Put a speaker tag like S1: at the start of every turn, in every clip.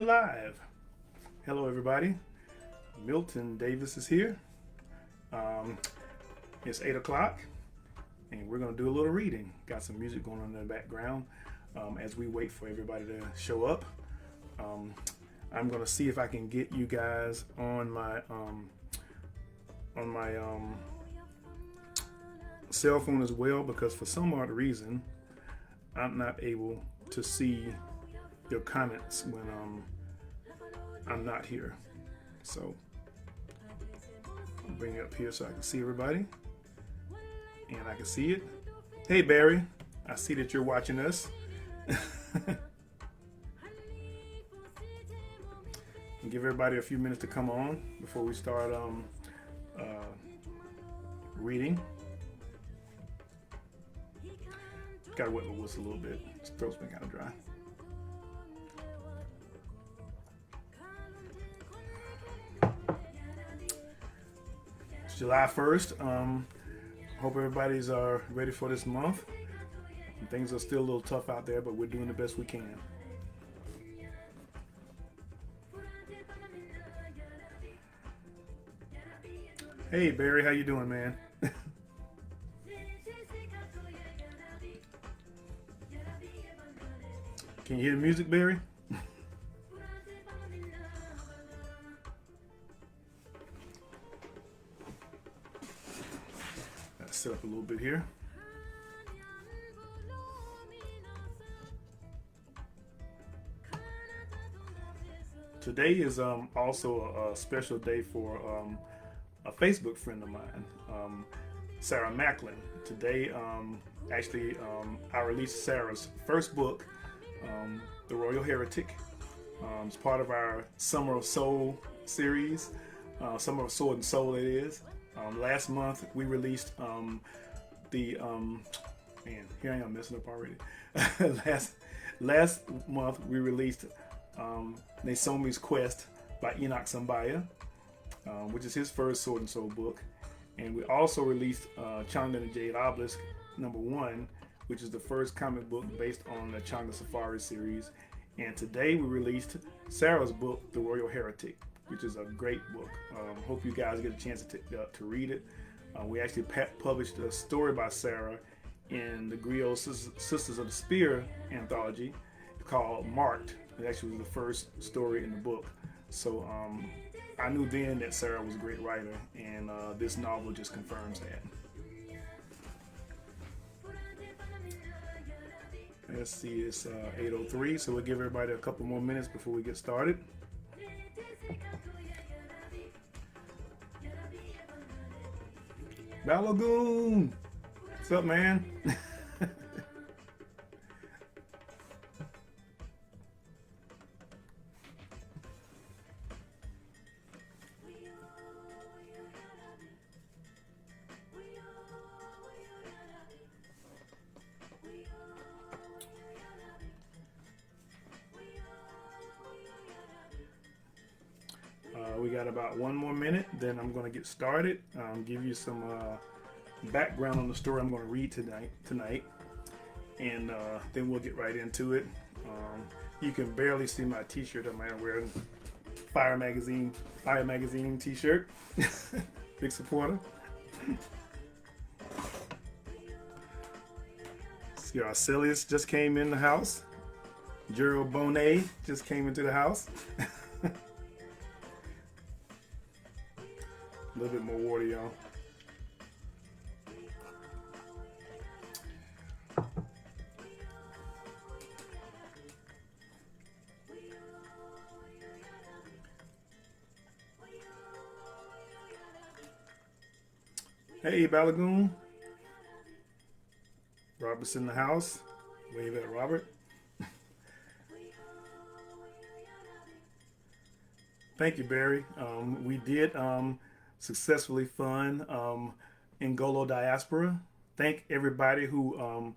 S1: Live. Hello, everybody. Milton Davis is here. Um, it's 8 o'clock, and we're going to do a little reading. Got some music going on in the background as we wait for everybody to show up. I'm going to see if I can get you guys on my cell phone as well, because for some odd reason, I'm not able to see your comments when I'm not here. So I'll bring it up here so I can see everybody, and I can see it. Hey Barry, I see that you're watching us. And give everybody a few minutes to come on before we start reading. Gotta wet my whistle a little bit. His throat's been kind of dry. It's July 1st. Hope everybody's ready for this month. Things are still a little tough out there, but we're doing the best we can. Hey Barry, how you doing, man? Can you hear the music, Barry? Let's set up a little bit here. Today is also a special day for a Facebook friend of mine, Sarah Macklin. Today, I released Sarah's first book, The Royal Heretic. It's part of our Summer of Soul series, Summer of Sword and Soul it is. Last month we released man, here I am messing up already. last month we released Nasomi's Quest by Enoch Sambaya, which is his first Sword and Soul book. And we also released Changa and the Jade Obelisk #1, which is the first comic book based on the Changa Safari series. And today we released Sarah's book, The Royal Heretic, which is a great book. Hope you guys get a chance to read it. We actually published a story by Sarah in the Griot Sisters of the Spear anthology called Marked. It actually was the first story in the book. So I knew then that Sarah was a great writer, and this novel just confirms that. Let's see, it's 8:03, so we'll give everybody a couple more minutes before we get started. Balagoon! What's up, man? We got about one more minute, then I'm going to get started. Give you some background on the story I'm going to read tonight, and then we'll get right into it. You can barely see my t-shirt. I'm wearing Fire Magazine t-shirt. Big supporter. See, Arcelius just came in the house. Gerald Bonet just came into the house. A little bit more water, y'all. Hey, Balagoon. Robert's in the house. Wave at Robert. Thank you, Barry. We did successfully fund Ngolo Diaspora. Thank everybody who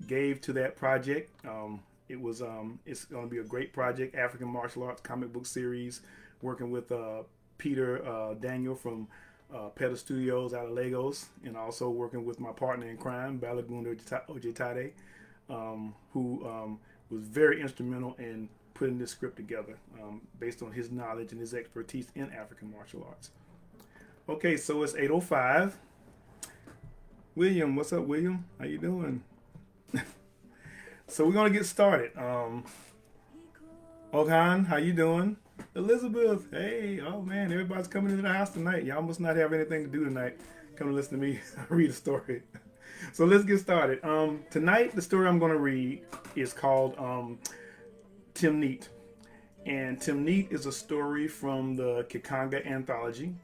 S1: gave to that project. It's going to be a great project, African martial arts comic book series, working with Peter Daniel from Peta Studios out of Lagos, and also working with my partner in crime, Balagoon Ojitade, who was very instrumental in putting this script together based on his knowledge and his expertise in African martial arts. Okay, so it's 8:05. William, what's up, William? How you doing? So we're gonna get started. Oghan, how you doing? Elizabeth, hey, oh man, everybody's coming into the house tonight. Y'all must not have anything to do tonight. Come and listen to me read a story. So let's get started. Tonight, the story I'm going to read is called Timneet. And Timneet is a story from the Ki Khanga Anthology.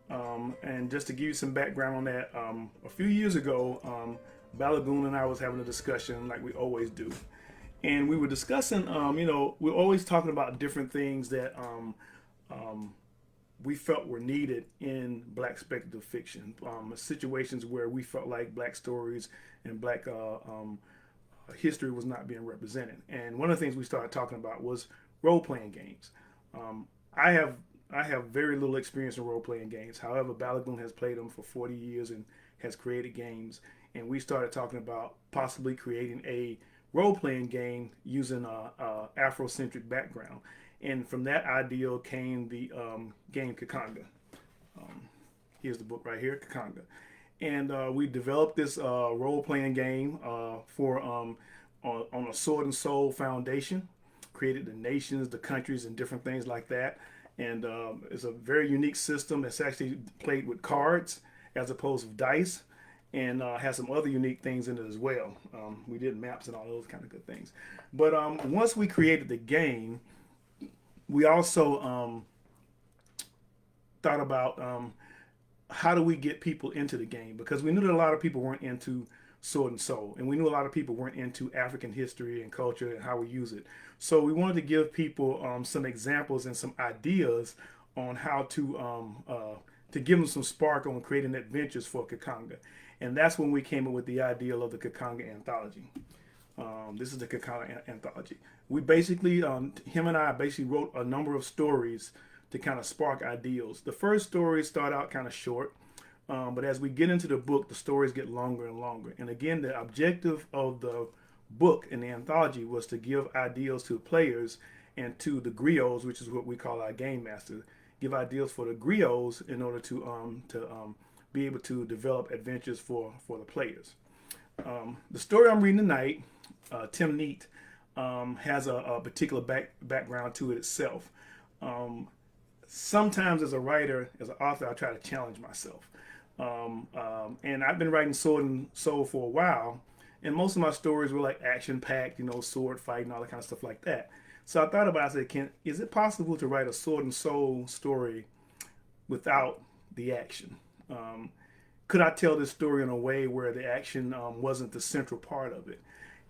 S1: And just to give you some background on that, a few years ago, Balagoon and I was having a discussion like we always do. And we were discussing, we're always talking about different things that we felt were needed in Black speculative fiction, situations where we felt like Black stories and Black history was not being represented. And one of the things we started talking about was role-playing games. I have very little experience in role-playing games. However, Balagoon has played them for 40 years and has created games. And we started talking about possibly creating a role-playing game using a Afrocentric background. And from that ideal came the game Ki Khanga. Here's the book right here, Ki Khanga. And we developed this role-playing game on a Sword and Soul foundation, created the nations, the countries, and different things like that. And it's a very unique system. It's actually played with cards as opposed to dice, and has some other unique things in it as well. We did maps and all those kind of good things. But once we created the game, we also thought about how do we get people into the game, because we knew that a lot of people weren't into Sword and Soul, and we knew a lot of people weren't into African history and culture and how we use it. So we wanted to give people some examples and some ideas on how to give them some spark on creating adventures for Ki Khanga. And that's when we came up with the ideal of the Ki Khanga Anthology. This is the Ki Khanga Anthology. We basically, him and I basically wrote a number of stories to kind of spark ideals. The first stories start out kind of short, but as we get into the book, the stories get longer and longer. And again, the objective of the book and the anthology was to give ideals to players and to the griots, which is what we call our game master. Give ideals for the griots in order to be able to develop adventures for the players. The story I'm reading tonight, Timneet, has a particular background to it itself. Sometimes as a writer, as an author, I try to challenge myself. And I've been writing Sword and Soul for a while, and most of my stories were like action-packed, sword fighting, all that kind of stuff like that. So I thought about it, I said, is it possible to write a Sword and Soul story without the action? Could I tell this story in a way where the action wasn't the central part of it?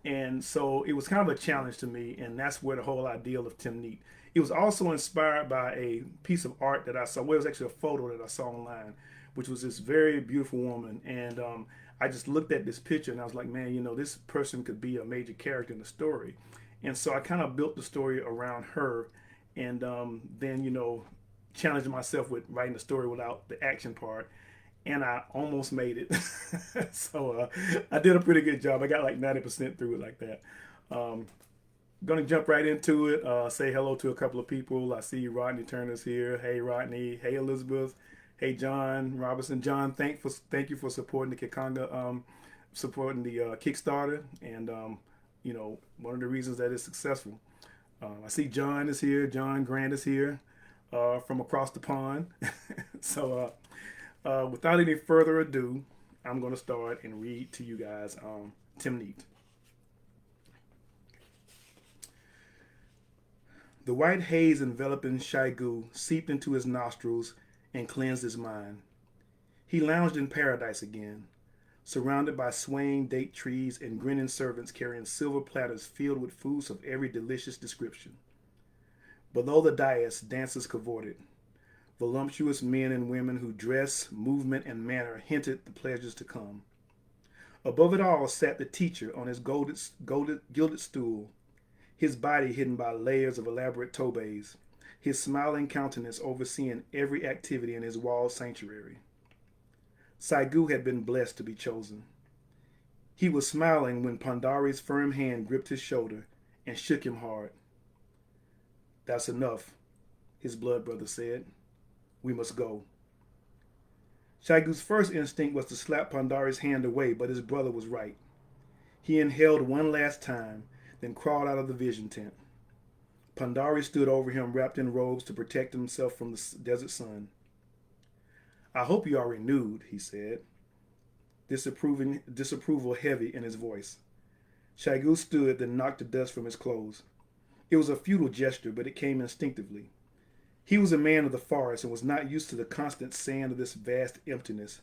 S1: And so it was kind of a challenge to me, and that's where the whole ideal of Timneet. It was also inspired by a piece of art that I saw. Well, it was actually a photo that I saw online, which was this very beautiful woman. And I just looked at this picture and I was like, man, this person could be a major character in the story. And so I kind of built the story around her, and then, challenged myself with writing the story without the action part. And I almost made it. So I did a pretty good job. I got like 90% through it like that. Gonna jump right into it. Say hello to a couple of people. I see Rodney Turner's here. Hey, Rodney. Hey, Elizabeth. Hey, John Robinson. John, thank you for supporting the Ki Khanga, supporting the Kickstarter. And, one of the reasons that it's successful. I see John is here. John Grant is here from across the pond. So without any further ado, I'm going to start and read to you guys Timneet. The white haze enveloping Shaigu seeped into his nostrils and cleansed his mind. He lounged in paradise again, surrounded by swaying date trees and grinning servants carrying silver platters filled with foods of every delicious description. Below the dais, dancers cavorted. Voluptuous men and women whose dress, movement, and manner hinted the pleasures to come. Above it all sat the teacher on his gilded stool, his body hidden by layers of elaborate tobes, his smiling countenance overseeing every activity in his walled sanctuary. Saigu had been blessed to be chosen. He was smiling when Pandari's firm hand gripped his shoulder and shook him hard. That's enough, his blood brother said. We must go. Shaigu's first instinct was to slap Pandari's hand away, but his brother was right. He inhaled one last time, then crawled out of the vision tent. Pandari stood over him, wrapped in robes to protect himself from the desert sun. I hope you are renewed, he said, disapproval heavy in his voice. Shaigu stood, then knocked the dust from his clothes. It was a futile gesture, but it came instinctively. He was a man of the forest and was not used to the constant sand of this vast emptiness.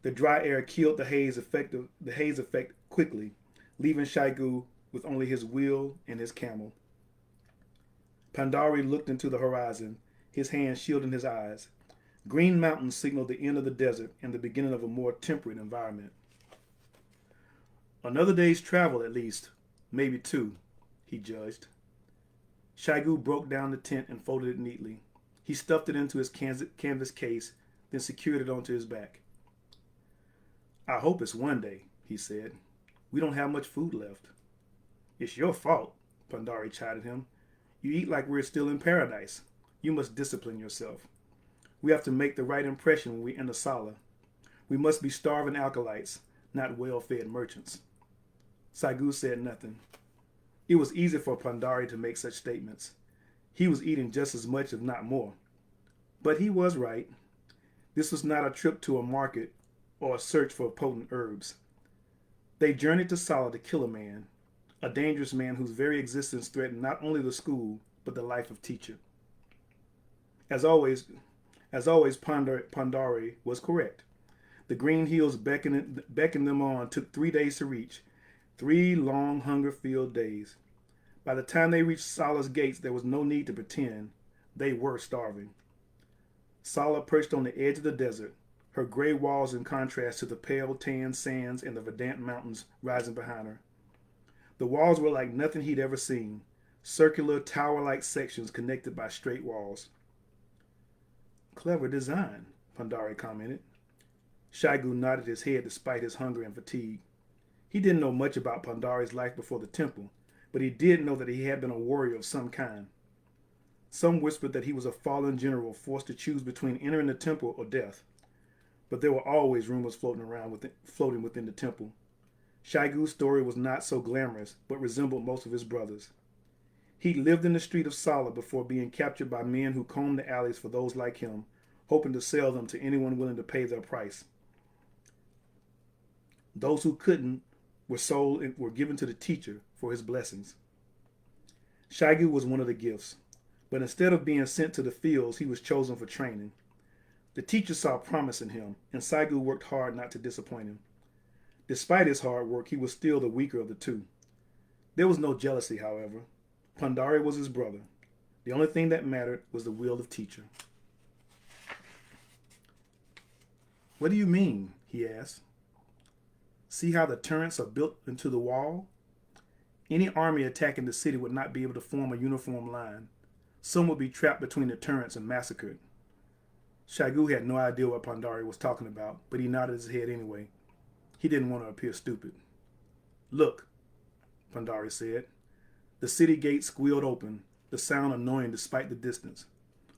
S1: The dry air killed the haze effect quickly, leaving Shaigu with only his wheel and his camel. Pandari looked into the horizon, his hands shielding his eyes. Green mountains signaled the end of the desert and the beginning of a more temperate environment. Another day's travel at least, maybe two, he judged. Shaigu broke down the tent and folded it neatly. He stuffed it into his canvas case, then secured it onto his back. I hope it's one day, he said. We don't have much food left. It's your fault, Pandari chided him. You eat like we're still in paradise. You must discipline yourself. We have to make the right impression when we enter Sala. We must be starving acolytes, not well-fed merchants. Shaigu said nothing. It was easy for Pandari to make such statements. He was eating just as much, if not more. But he was right. This was not a trip to a market or a search for potent herbs. They journeyed to Sala to kill a man, a dangerous man whose very existence threatened not only the school, but the life of teacher. As always, Pandari was correct. The green hills beckoned them on took 3 days to reach, 3 long, hunger-filled days. By the time they reached Sala's gates, there was no need to pretend. They were starving. Sala perched on the edge of the desert, her gray walls in contrast to the pale tan sands and the verdant mountains rising behind her. The walls were like nothing he'd ever seen, circular, tower-like sections connected by straight walls. Clever design, Pandari commented. Shaigu nodded his head despite his hunger and fatigue. He didn't know much about Pandari's life before the temple, but he did know that he had been a warrior of some kind. Some whispered that he was a fallen general forced to choose between entering the temple or death. But there were always rumors floating within the temple. Shaigu's story was not so glamorous, but resembled most of his brothers. He lived in the street of Sala before being captured by men who combed the alleys for those like him, hoping to sell them to anyone willing to pay their price. Those who couldn't were sold and were given to the teacher for his blessings. Shaigu was one of the gifts, but instead of being sent to the fields, he was chosen for training. The teacher saw promise in him, and Shaigu worked hard not to disappoint him. Despite his hard work, he was still the weaker of the two. There was no jealousy, however. Pandari was his brother. The only thing that mattered was the will of teacher. What do you mean? He asked. See how the turrets are built into the wall? Any army attacking the city would not be able to form a uniform line. Some would be trapped between the turrets and massacred. Shaigu had no idea what Pandari was talking about, but he nodded his head anyway. He didn't want to appear stupid. Look, Pandari said. The city gate squealed open, the sound annoying despite the distance.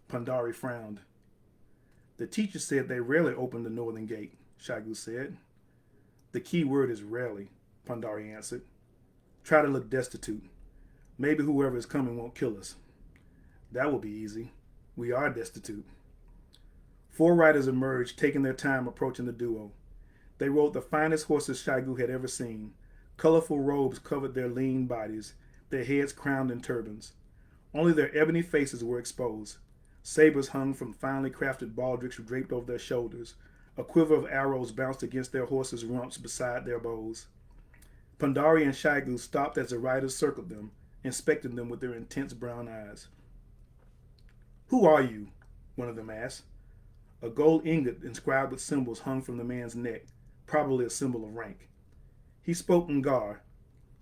S1: Pandari frowned. The teacher said they rarely opened the northern gate, Shaigu said. The key word is rarely, Pandari answered. Try to look destitute. Maybe whoever is coming won't kill us. That will be easy. We are destitute. 4 riders emerged, taking their time approaching the duo. They rode the finest horses Shaigu had ever seen. Colorful robes covered their lean bodies, their heads crowned in turbans. Only their ebony faces were exposed. Sabers hung from finely crafted baldricks draped over their shoulders. A quiver of arrows bounced against their horses' rumps beside their bows. Pandari and Shaigu stopped as the riders circled them, inspecting them with their intense brown eyes. Who are you? One of them asked. A gold ingot inscribed with symbols hung from the man's neck, probably a symbol of rank. He spoke Ngar,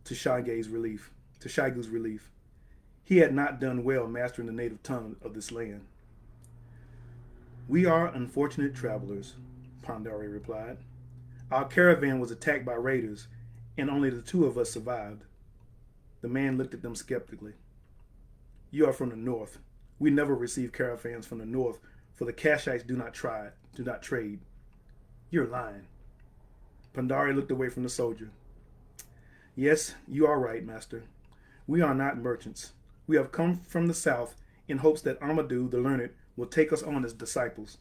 S1: to Shaigu's relief. He had not done well mastering the native tongue of this land. We are unfortunate travelers, Pandari replied. Our caravan was attacked by raiders, and only the 2 of us survived. The man looked at them skeptically. You are from the north. We never receive caravans from the north, for the Kashites do not trade. You're lying. Pandari looked away from the soldier. Yes, you are right, master. We are not merchants. We have come from the south in hopes that Amadou the Learned will take us on as disciples.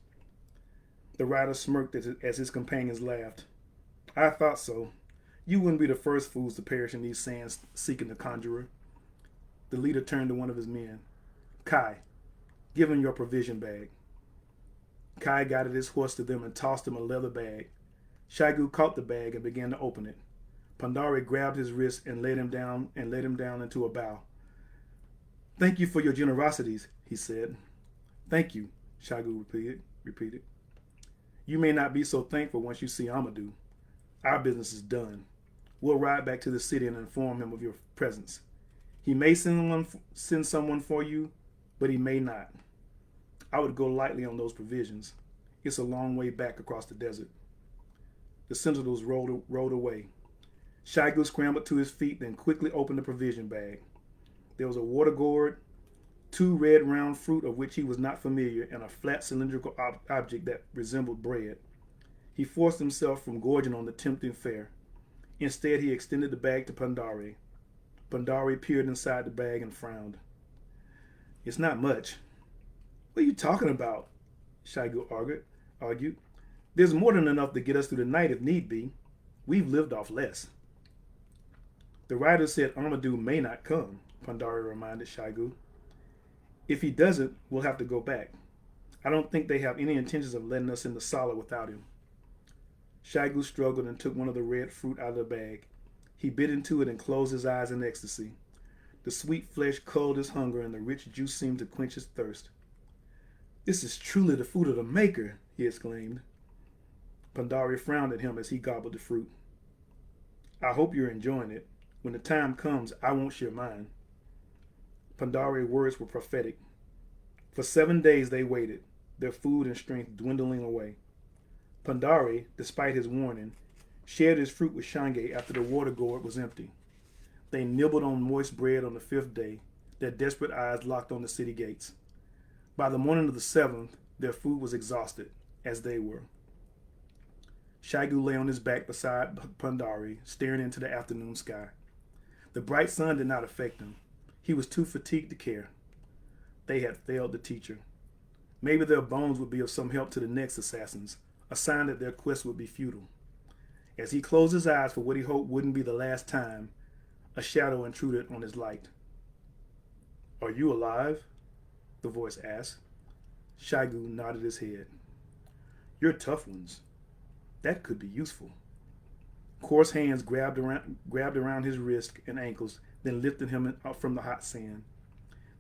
S1: The rider smirked as his companions laughed. I thought so. You wouldn't be the first fools to perish in these sands seeking the conjurer. The leader turned to one of his men. Kai, give him your provision bag. Kai guided his horse to them and tossed him a leather bag. Shaigu caught the bag and began to open it. Pandari grabbed his wrist and led him down into a bow. Thank you for your generosities, he said. Thank you, Shaigu repeated. You may not be so thankful once you see Amadou. Our business is done. We'll ride back to the city and inform him of your presence. He may send someone for you, but he may not. I would go lightly on those provisions. It's a long way back across the desert. The sentinels rolled away. Shaigu scrambled to his feet, then quickly opened the provision bag. There was a water gourd, 2 red round fruit of which he was not familiar, and a flat cylindrical object that resembled bread. He forced himself from gorging on the tempting fare. Instead, he extended the bag to Pandari. Pandari peered inside the bag and frowned. It's not much. What are you talking about? Shaigu argued. There's more than enough to get us through the night if need be. We've lived off less. The rider said Amadou may not come, Pandari reminded Shaigu. If he doesn't, we'll have to go back. I don't think they have any intentions of letting us into Sala without him. Shaigu struggled and took one of the red fruit out of the bag. He bit into it and closed his eyes in ecstasy. The sweet flesh culled his hunger and the rich juice seemed to quench his thirst. This is truly the food of the maker, he exclaimed. Pandari frowned at him as he gobbled the fruit. I hope you're enjoying it. When the time comes, I won't share mine. Pandari's words were prophetic. For 7 days they waited, their food and strength dwindling away. Pandari, despite his warning, shared his fruit with Shange after the water gourd was empty. They nibbled on moist bread on the 5th day, their desperate eyes locked on the city gates. By the morning of the 7th, their food was exhausted, as they were. Shaigu lay on his back beside Pandari, staring into the afternoon sky. The bright sun did not affect him. He was too fatigued to care. They had failed the teacher. Maybe their bones would be of some help to the next assassins, a sign that their quest would be futile. As he closed his eyes for what he hoped wouldn't be the last time, a shadow intruded on his light. Are you alive? The voice asked. Shaigu nodded his head. You're tough ones. That could be useful. Coarse hands grabbed around his wrists and ankles, then lifted him up from the hot sand.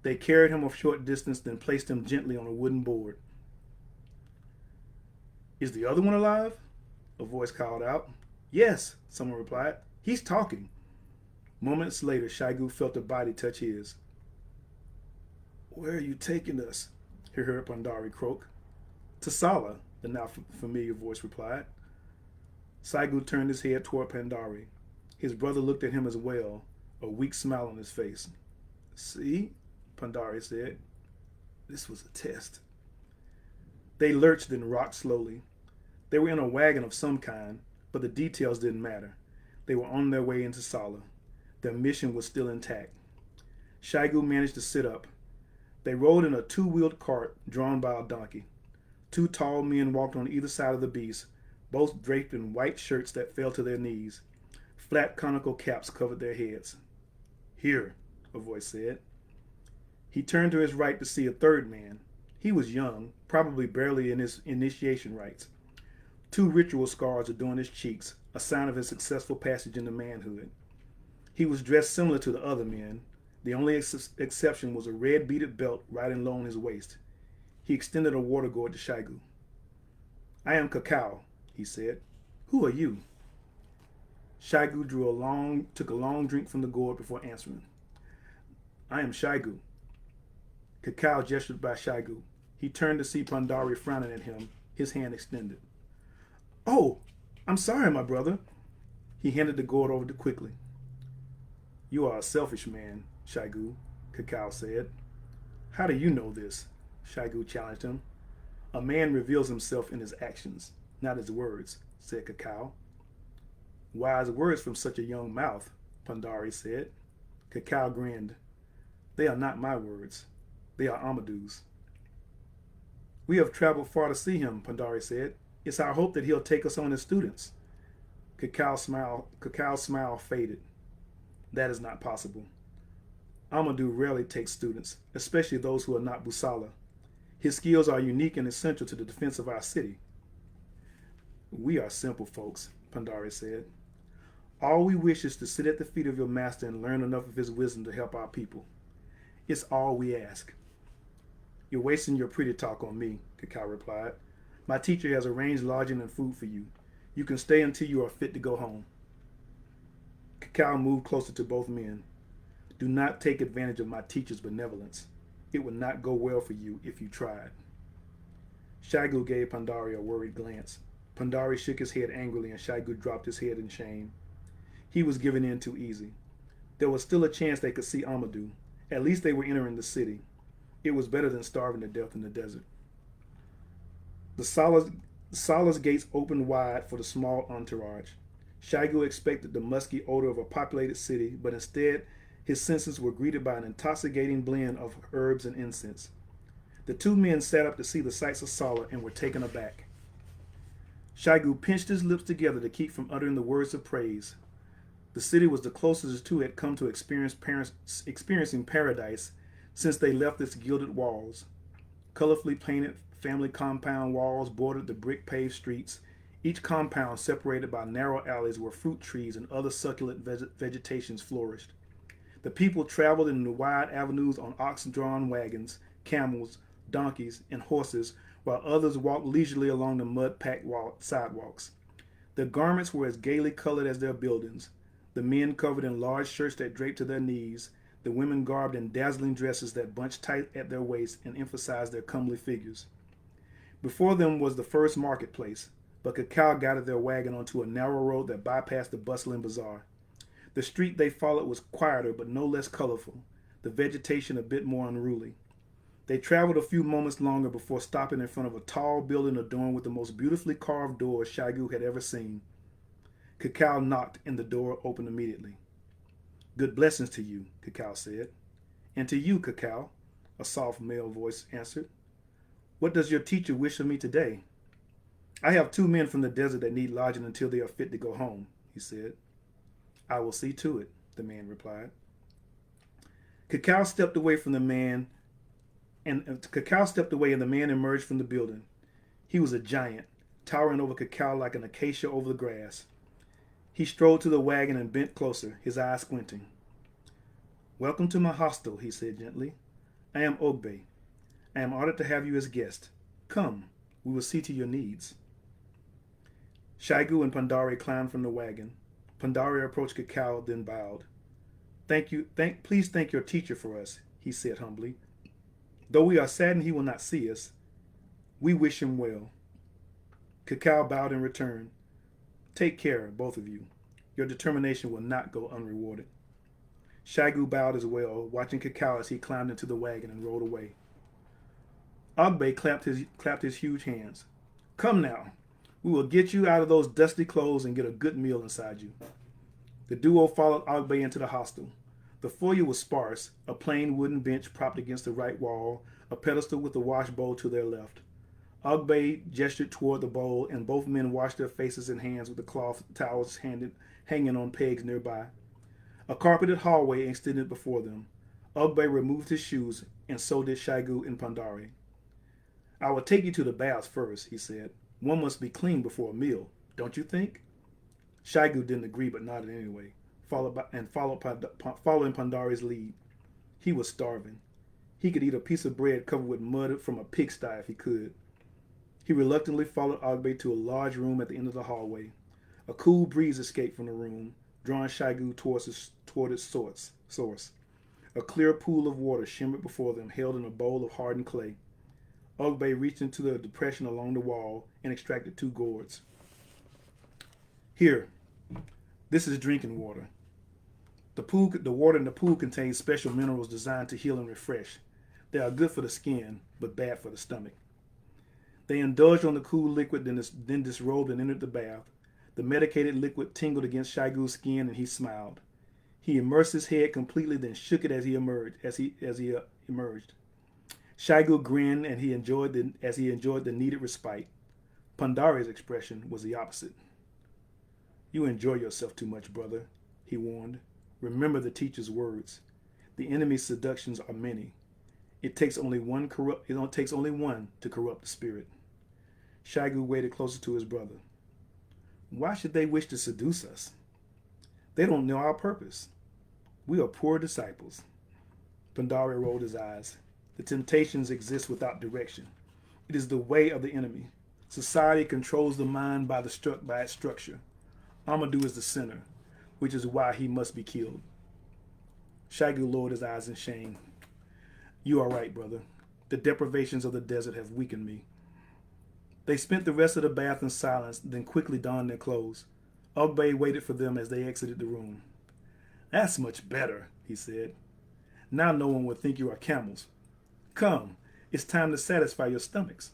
S1: They carried him a short distance, then placed him gently on a wooden board. Is the other one alive? A voice called out. Yes, someone replied. He's talking. Moments later, Shaigu felt a body touch his. Where are you taking us? He heard Pandari croak. To Sala, the now familiar voice replied. Shaigu turned his head toward Pandari. His brother looked at him as well, a weak smile on his face. See, Pandari said. This was a test. They lurched and rocked slowly. They were in a wagon of some kind, but the details didn't matter. They were on their way into Sala. Their mission was still intact. Shaigu managed to sit up. They rode in a 2-wheeled cart drawn by a donkey. 2 tall men walked on either side of the beast, both draped in white shirts that fell to their knees. Flat conical caps covered their heads. Here, a voice said. He turned to his right to see a third man. He was young, probably barely in his initiation rites. 2 ritual scars adorned his cheeks, a sign of his successful passage into manhood. He was dressed similar to the other men. The only exception was a red beaded belt riding low on his waist. He extended a water gourd to Shaigu. I am Cacao, he said. Who are you? Shaigu took a long drink from the gourd before answering. I am Shaigu. Cacao gestured by Shaigu. He turned to see Pandari frowning at him, his hand extended. Oh, I'm sorry, my brother. He handed the gourd over quickly. You are a selfish man, Shaigu, Cacao said. How do you know this? Shaigu challenged him. A man reveals himself in his actions, not his words, said Cacao. Wise words from such a young mouth, Pandari said. Cacao grinned. They are not my words. They are Amadou's. We have traveled far to see him, Pandari said. It's our hope that he'll take us on as students. Cacao's smile faded. That is not possible. Amadou rarely takes students, especially those who are not Busala. His skills are unique and essential to the defense of our city. We are simple folks, Pandari said. All we wish is to sit at the feet of your master and learn enough of his wisdom to help our people. It's all we ask. You're wasting your pretty talk on me, Cacao replied. My teacher has arranged lodging and food for you. You can stay until you are fit to go home. Cacao moved closer to both men. Do not take advantage of my teacher's benevolence. It would not go well for you if you tried. Shaigu gave Pandari a worried glance. Pandari shook his head angrily and Shaigu dropped his head in shame. He was giving in too easy. There was still a chance they could see Amadou. At least they were entering the city. It was better than starving to death in the desert. The Sala's gates opened wide for the small entourage. Shaigu expected the musky odor of a populated city, but instead his senses were greeted by an intoxicating blend of herbs and incense. The two men sat up to see the sights of Sala and were taken aback. Shaigu pinched his lips together to keep from uttering the words of praise. The city was the closest the two had come to experiencing paradise since they left its gilded walls. Colorfully painted family compound walls bordered the brick-paved streets, each compound separated by narrow alleys where fruit trees and other succulent vegetations flourished. The people traveled in the wide avenues on ox-drawn wagons, camels, donkeys, and horses, while others walked leisurely along the mud-packed sidewalks. Their garments were as gaily colored as their buildings, the men covered in large shirts that draped to their knees, the women garbed in dazzling dresses that bunched tight at their waists and emphasized their comely figures. Before them was the first marketplace, but Cacao guided their wagon onto a narrow road that bypassed the bustling bazaar. The street they followed was quieter but no less colorful, the vegetation a bit more unruly. They traveled a few moments longer before stopping in front of a tall building adorned with the most beautifully carved doors Shaigu had ever seen. Cacao knocked and the door opened immediately. Good blessings to you, Cacao said. And to you, Cacao, a soft male voice answered. What does your teacher wish of me today? I have two men from the desert that need lodging until they are fit to go home, he said. I will see to it, the man replied. Cacao stepped away and the man emerged from the building. He was a giant, towering over Cacao like an acacia over the grass. He strode to the wagon and bent closer, his eyes squinting. Welcome to my hostel, he said gently. I am Ogbe. I am honored to have you as guest. Come, we will see to your needs. Shaigu and Pandari climbed from the wagon. Pandari approached Cacao, then bowed. Please thank your teacher for us, he said humbly. Though we are saddened he will not see us, we wish him well. Cacao bowed in return. Take care, both of you. Your determination will not go unrewarded. Shaigu bowed as well, watching Cacao as he climbed into the wagon and rode away. Ogbe clapped his huge hands. Come now, we will get you out of those dusty clothes and get a good meal inside you. The duo followed Ogbe into the hostel. The foyer was sparse, a plain wooden bench propped against the right wall, a pedestal with a wash bowl to their left. Ogbe gestured toward the bowl, and both men washed their faces and hands with the cloth towels hanging on pegs nearby. A carpeted hallway extended before them. Ogbe removed his shoes, and so did Shaigu and Pandari. I will take you to the baths first, he said. One must be clean before a meal, don't you think? Shaigu didn't agree but nodded anyway, following Pandari's lead. He was starving. He could eat a piece of bread covered with mud from a pigsty if he could. He reluctantly followed Ogbe to a large room at the end of the hallway. A cool breeze escaped from the room, drawing Shaigu toward its source. A clear pool of water shimmered before them, held in a bowl of hardened clay. Ogbe reached into the depression along the wall and extracted 2 gourds. Here, this is drinking water. The water in the pool contains special minerals designed to heal and refresh. They are good for the skin, but bad for the stomach. They indulged on the cool liquid, then disrobed and entered the bath. The medicated liquid tingled against Shaigu's skin, and he smiled. He immersed his head completely, then shook it as he emerged. Shaigu grinned, and he enjoyed the needed respite. Pandari's expression was the opposite. You enjoy yourself too much, brother, he warned. Remember the teacher's words. The enemy's seductions are many. It takes only one to corrupt the spirit. Shaigu waited closer to his brother. Why should they wish to seduce us? They don't know our purpose. We are poor disciples. Pandari rolled his eyes. The temptations exist without direction. It is the way of the enemy. Society controls the mind by its structure. Amadou is the center, which is why he must be killed. Shaigu lowered his eyes in shame. You are right, brother. The deprivations of the desert have weakened me. They spent the rest of the bath in silence, then quickly donned their clothes. Ogbay waited for them as they exited the room. That's much better, he said. Now no one will think you are camels. Come, it's time to satisfy your stomachs.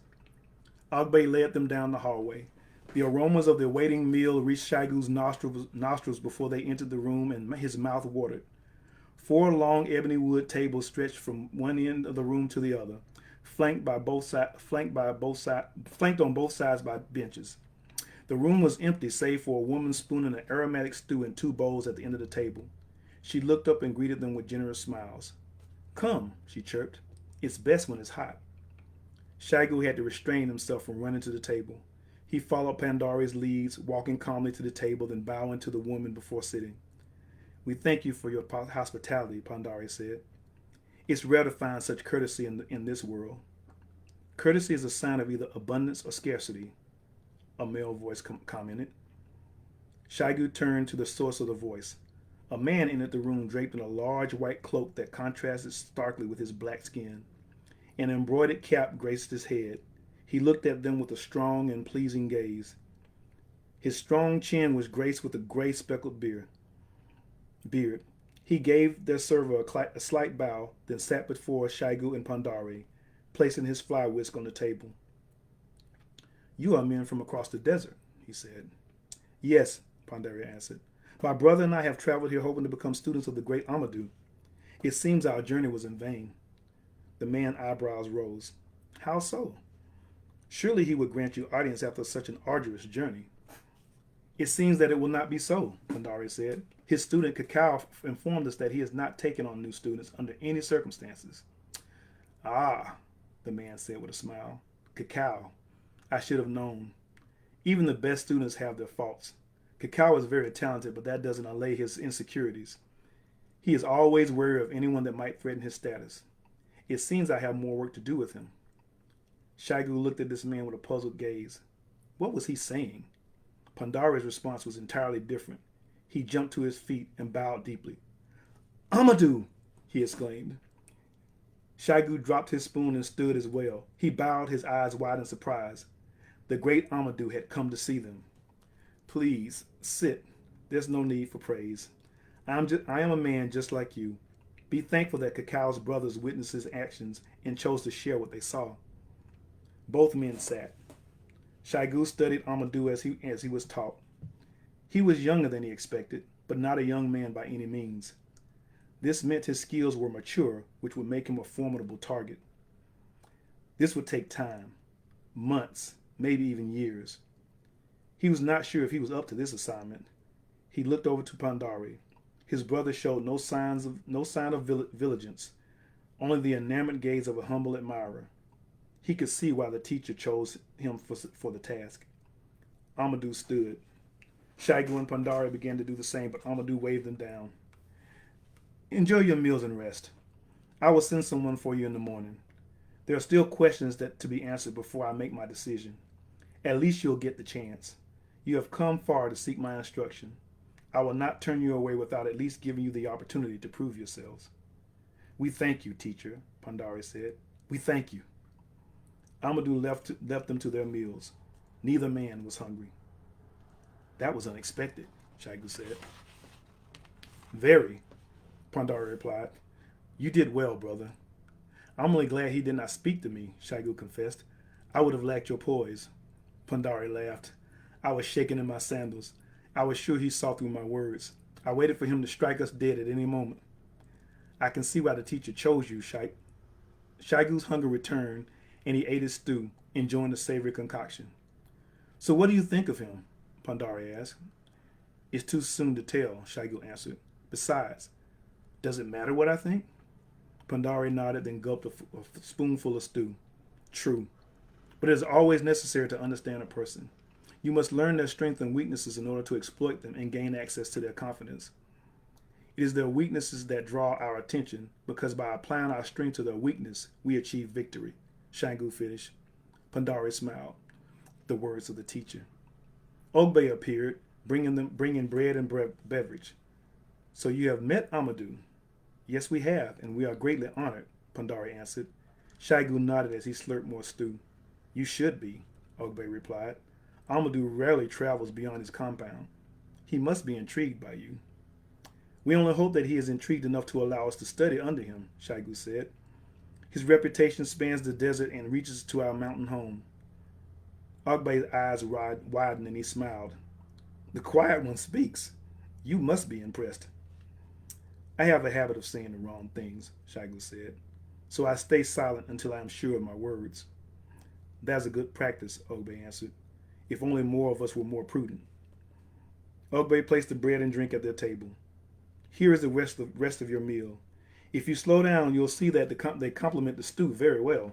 S1: Ogbay led them down the hallway. The aromas of the awaiting meal reached Shaigu's nostrils before they entered the room, and his mouth watered. 4 long ebony wood tables stretched from one end of the room to the other, flanked on both sides by benches. The room was empty save for a woman spooning an aromatic stew in 2 bowls at the end of the table. She looked up and greeted them with generous smiles. Come, she chirped. It's best when it's hot. Shaigu had to restrain himself from running to the table. He followed Pandari's leads, walking calmly to the table, then bowing to the woman before sitting. We thank you for your hospitality, Pandari said. It's rare to find such courtesy in this world. Courtesy is a sign of either abundance or scarcity, a male voice commented. Shaigu turned to the source of the voice. A man entered the room draped in a large white cloak that contrasted starkly with his black skin. An embroidered cap graced his head. He looked at them with a strong and pleasing gaze. His strong chin was graced with a gray speckled beard. He gave their server a slight bow, then sat before Shaigu and Pandari, placing his fly whisk on the table. You are men from across the desert, he said. Yes, Pandari answered. My brother and I have traveled here hoping to become students of the great Amadou. It seems our journey was in vain. The man's eyebrows rose. How so? Surely he would grant you audience after such an arduous journey. It seems that it will not be so, Pandari said. His student Cacao informed us that he has not taken on new students under any circumstances. Ah, the man said with a smile. Cacao, I should have known. Even the best students have their faults. Cacao is very talented, but that doesn't allay his insecurities. He is always wary of anyone that might threaten his status. It seems I have more work to do with him. Shaigu looked at this man with a puzzled gaze. What was he saying? Pandari's response was entirely different. He jumped to his feet and bowed deeply. Amadou, he exclaimed. Shaigu dropped his spoon and stood as well. He bowed, his eyes wide in surprise. The great Amadou had come to see them. Please, sit. There's no need for praise. I am a man just like you. Be thankful that Cacao's brothers witnessed his actions and chose to share what they saw. Both men sat. Shaigu studied Amadou as he was taught. He was younger than he expected, but not a young man by any means. This meant his skills were mature, which would make him a formidable target. This would take time, months, maybe even years. He was not sure if he was up to this assignment. He looked over to Pandari. His brother showed no sign of vigilance, only the enamored gaze of a humble admirer. He could see why the teacher chose him for the task. Amadou stood. Shaigu and Pandari began to do the same, but Amadou waved them down. Enjoy your meals and rest. I will send someone for you in the morning. There are still questions to be answered before I make my decision. At least you'll get the chance. You have come far to seek my instruction. I will not turn you away without at least giving you the opportunity to prove yourselves. We thank you, teacher, Pandari said. We thank you. Amadou left them to their meals. Neither man was hungry. That was unexpected, Shaigu said. Very, Pandari replied. You did well, brother. I'm only glad he did not speak to me, Shaigu confessed. I would have lacked your poise. Pandari laughed. I was shaking in my sandals. I was sure he saw through my words. I waited for him to strike us dead at any moment. I can see why the teacher chose you, Shaik. Shaigu's hunger returned, and he ate his stew, enjoying the savory concoction. So what do you think of him? Pandari asked. It's too soon to tell, Shaigu answered. Besides, does it matter what I think? Pandari nodded, then gulped a spoonful of stew. True. But it is always necessary to understand a person. You must learn their strengths and weaknesses in order to exploit them and gain access to their confidence. It is their weaknesses that draw our attention, because by applying our strength to their weakness, we achieve victory. Shaigu finished. Pandari smiled. The words of the teacher. Ogbay appeared, bringing bread and beverage. So you have met Amadou? Yes, we have, and we are greatly honored, Pandari answered. Shaigu nodded as he slurped more stew. You should be, Ogbay replied. Amadou rarely travels beyond his compound. He must be intrigued by you. We only hope that he is intrigued enough to allow us to study under him, Shaigu said. His reputation spans the desert and reaches to our mountain home. Ogbay's eyes widened and he smiled. The quiet one speaks. You must be impressed. I have a habit of saying the wrong things, Shaigu said, so I stay silent until I am sure of my words. That's a good practice, Ogbay answered. If only more of us were more prudent. Ogbay placed the bread and drink at their table. Here is the rest of your meal. If you slow down, you'll see that they complement the stew very well.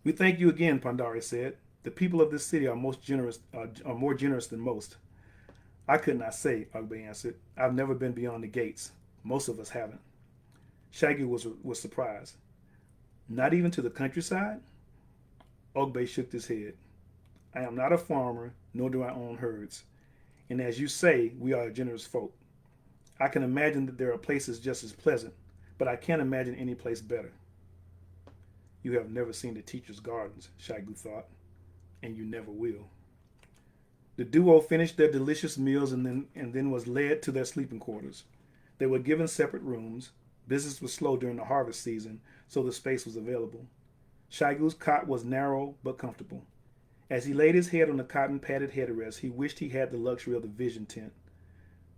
S1: We thank you again, Pandari said. The people of this city are more generous than most. I could not say, Ogbay answered. I've never been beyond the gates. Most of us haven't. Shaigu was surprised. Not even to the countryside? Ogbay shook his head. I am not a farmer, nor do I own herds. And as you say, we are a generous folk. I can imagine that there are places just as pleasant, but I can't imagine any place better. You have never seen the teacher's gardens, Shaigu thought, and you never will. The duo finished their delicious meals and then was led to their sleeping quarters. They were given separate rooms. Business was slow during the harvest season, so the space was available. Shaigu's cot was narrow but comfortable. As he laid his head on the cotton-padded headrest, he wished he had the luxury of the vision tent.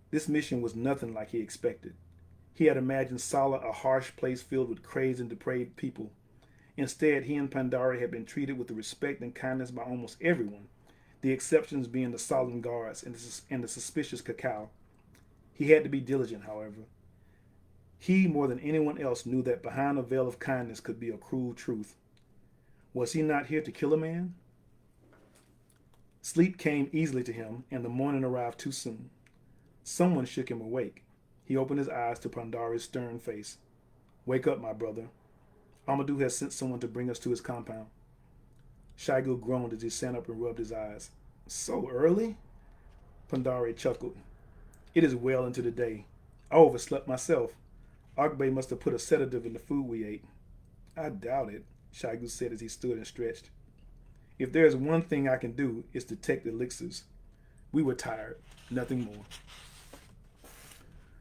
S1: This mission was nothing like he expected. He had imagined Sala a harsh place filled with crazed and depraved people. Instead, he and Pandari had been treated with the respect and kindness by almost everyone, the exceptions being the solemn guards and the suspicious cacao. He had to be diligent, however. He, more than anyone else, knew that behind a veil of kindness could be a cruel truth. Was he not here to kill a man? Sleep came easily to him, and the morning arrived too soon. Someone shook him awake. He opened his eyes to Pandari's stern face. Wake up, my brother. Amadou has sent someone to bring us to his compound. Shaigu groaned as he sat up and rubbed his eyes. So early? Pandari chuckled. It is well into the day. I overslept myself. Ogbay must have put a sedative in the food we ate. I doubt it, Shaigu said as he stood and stretched. If there is one thing I can do, it's detect elixirs. We were tired, nothing more.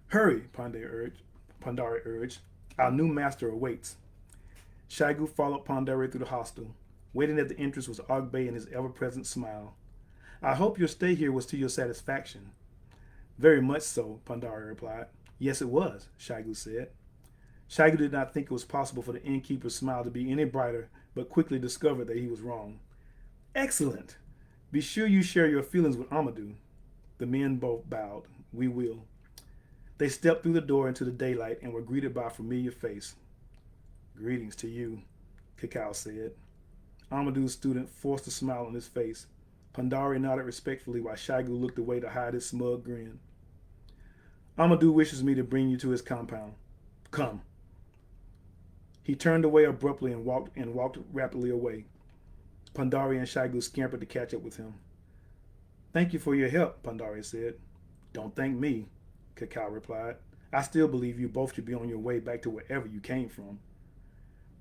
S1: Hurry, Pandari urged. Our new master awaits. Shaigu followed Pandari through the hostel. Waiting at the entrance was Ogbay and his ever-present smile. I hope your stay here was to your satisfaction. Very much so, Pandari replied. Yes, it was, Shaigu said. Shaigu did not think it was possible for the innkeeper's smile to be any brighter, but quickly discovered that he was wrong. Excellent. Be sure you share your feelings with Amadou. The men both bowed. We will. They stepped through the door into the daylight and were greeted by a familiar face. Greetings to you, Cacao said. Amadou's student forced a smile on his face. Pandari nodded respectfully while Shaigu looked away to hide his smug grin. Amadou wishes me to bring you to his compound. Come. He turned away abruptly and walked rapidly away. Pandari and Shaigu scampered to catch up with him. Thank you for your help, Pandari said. Don't thank me, Cacao replied. I still believe you both should be on your way back to wherever you came from.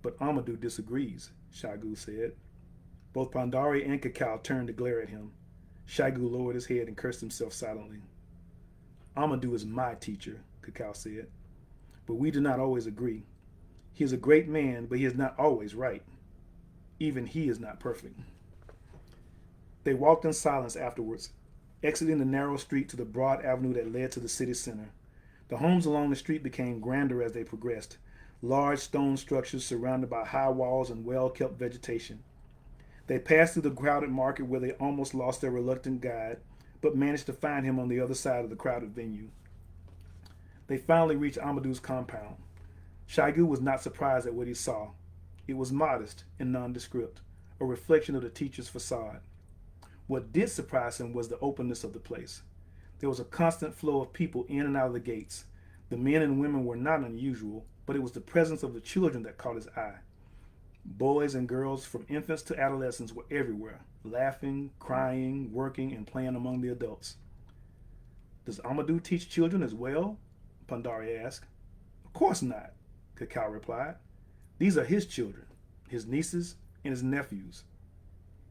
S1: But Amadou disagrees, Shaigu said. Both Pandari and Cacao turned to glare at him. Shaigu lowered his head and cursed himself silently. Amadou is my teacher, Cacao said. But we do not always agree. He is a great man, but he is not always right. Even he is not perfect. They walked in silence afterwards, exiting the narrow street to the broad avenue that led to the city center. The homes along the street became grander as they progressed, large stone structures surrounded by high walls and well-kept vegetation. They passed through the crowded market where they almost lost their reluctant guide, but managed to find him on the other side of the crowded venue. They finally reached Amadou's compound. Shaigu was not surprised at what he saw. It was modest and nondescript, a reflection of the teacher's facade. What did surprise him was the openness of the place. There was a constant flow of people in and out of the gates. The men and women were not unusual, but it was the presence of the children that caught his eye. Boys and girls from infants to adolescents were everywhere, laughing, crying, working, and playing among the adults. Does Amadou teach children as well? Pandari asked. Of course not, Cacao replied. These are his children, his nieces, and his nephews.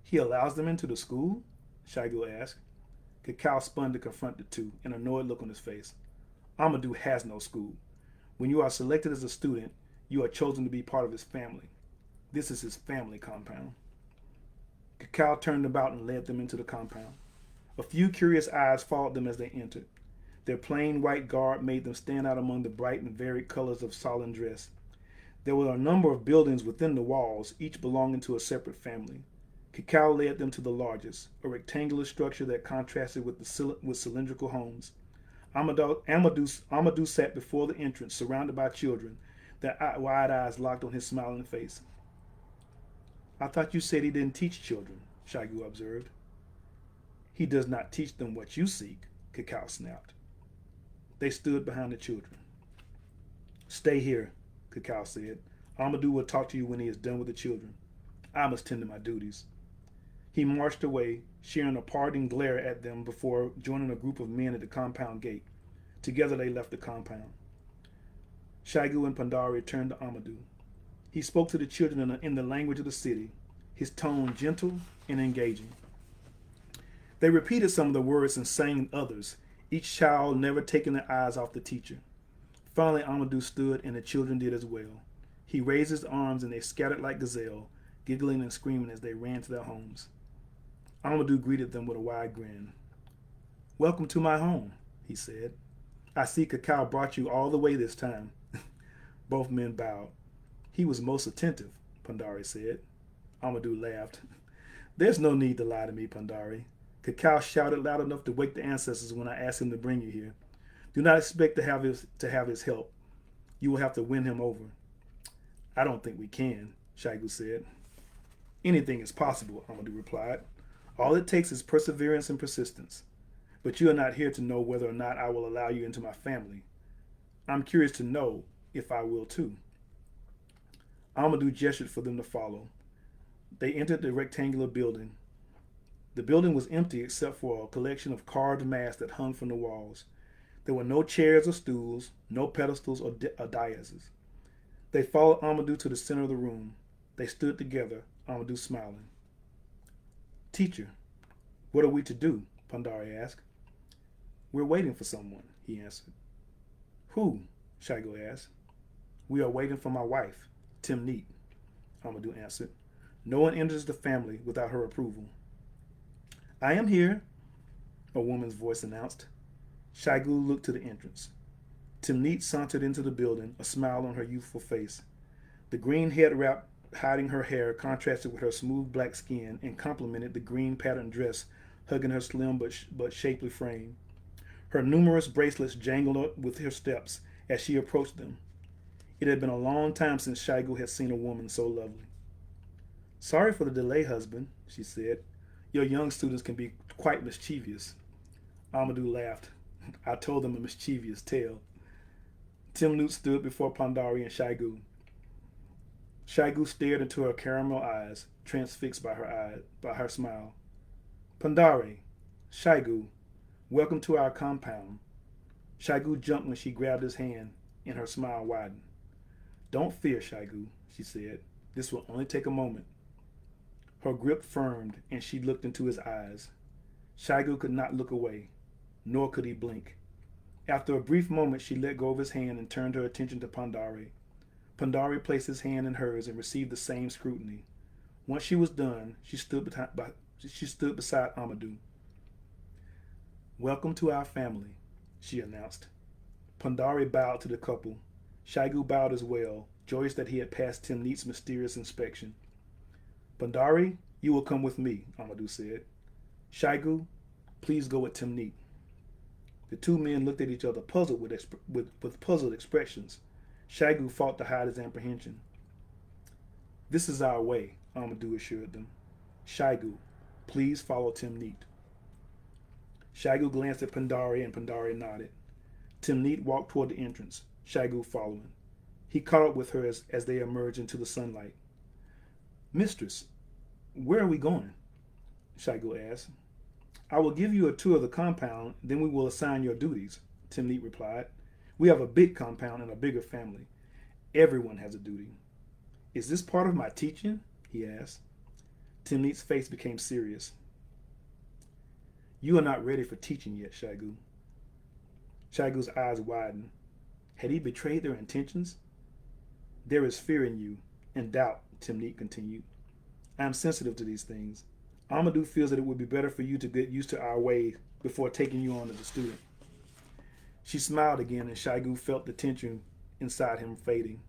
S1: He allows them into the school? Shaigu asked. Cacao spun to confront the two, an annoyed look on his face. Amadou has no school. When you are selected as a student, you are chosen to be part of his family. This is his family compound. Cacao turned about and led them into the compound. A few curious eyes followed them as they entered. Their plain white garb made them stand out among the bright and varied colors of solemn dress. There were a number of buildings within the walls, each belonging to a separate family. Cacao led them to the largest, rectangular structure that contrasted with cylindrical homes. Amadou sat before the entrance, surrounded by children, their wide eyes locked on his smiling face. I thought you said he didn't teach children, Shaigu observed. He does not teach them what you seek, Cacao snapped. They stood behind the children. Stay here, Cacao said. Amadou will talk to you when he is done with the children. I must tend to my duties. He marched away, sharing a parting glare at them before joining a group of men at the compound gate. Together they left the compound. Shaigu and Pandari turned to Amadou. He spoke to the children in the language of the city, his tone gentle and engaging. They repeated some of the words and sang others, each child never taking their eyes off the teacher. Finally, Amadou stood, and the children did as well. He raised his arms, and they scattered like gazelle, giggling and screaming as they ran to their homes. Amadou greeted them with a wide grin. Welcome to my home, he said. I see Cacao brought you all the way this time. Both men bowed. He was most attentive, Pandari said. Amadou laughed. There's no need to lie to me, Pandari. Cacao shouted loud enough to wake the ancestors when I asked him to bring you here. Do not expect to have his help. You will have to win him over. I don't think we can, Shaigu said. Anything is possible, Amadou replied. All it takes is perseverance and persistence. But you are not here to know whether or not I will allow you into my family. I'm curious to know if I will too. Amadou gestured for them to follow. They entered the rectangular building. The building was empty except for a collection of carved masks that hung from the walls. There were no chairs or stools, no pedestals or daises. They followed Amadou to the center of the room. They stood together, Amadou smiling. Teacher, what are we to do? Pandari asked. We're waiting for someone, he answered. Who? Shaigu asked. We are waiting for my wife, Timneet, Amadou answered. No one enters the family without her approval. I am here, a woman's voice announced. Shaigu looked to the entrance. Timneet sauntered into the building, a smile on her youthful face. The green head wrap hiding her hair contrasted with her smooth black skin and complemented the green patterned dress hugging her slim but shapely frame. Her numerous bracelets jangled with her steps as she approached them. It had been a long time since Shaigu had seen a woman so lovely. Sorry for the delay, husband, she said. Your young students can be quite mischievous. Amadou laughed. I told them a mischievous tale. Timneet stood before Pandari and Shaigu. Shaigu stared into her caramel eyes, transfixed by her smile. Pandari, Shaigu, welcome to our compound. Shaigu jumped when she grabbed his hand, and her smile widened. Don't fear, Shaigu, she said. This will only take a moment. Her grip firmed, and she looked into his eyes. Shaigu could not look away, nor could he blink. After a brief moment, she let go of his hand and turned her attention to Pandari. Pandari placed his hand in hers and received the same scrutiny. Once she was done, she stood beside Amadou. "Welcome to our family," she announced. Pandari bowed to the couple. Shaigu bowed as well, joyous that he had passed Timneet's mysterious inspection. "Pandari, you will come with me," Amadou said. "Shaigu, please go with Timneet." The two men looked at each other, puzzled with puzzled expressions. Shaigu fought to hide his apprehension. "This is our way," Amadou assured them. "Shaigu, please follow Timneet." Shaigu glanced at Pandari and Pandari nodded. Timneet walked toward the entrance, Shaigu following. He caught up with her as they emerged into the sunlight. "Mistress, where are we going?" Shaigu asked. "I will give you a tour of the compound, then we will assign your duties," Timneet replied. "We have a big compound and a bigger family. Everyone has a duty." "Is this part of my teaching?" he asked. Timneet's face became serious. "You are not ready for teaching yet, Shaigu." Shaigu's eyes widened. Had he betrayed their intentions? "There is fear in you, and doubt," Timneet continued. "I am sensitive to these things. Amadou feels that it would be better for you to get used to our ways before taking you on as a student." She smiled again, and Shaigu felt the tension inside him fading.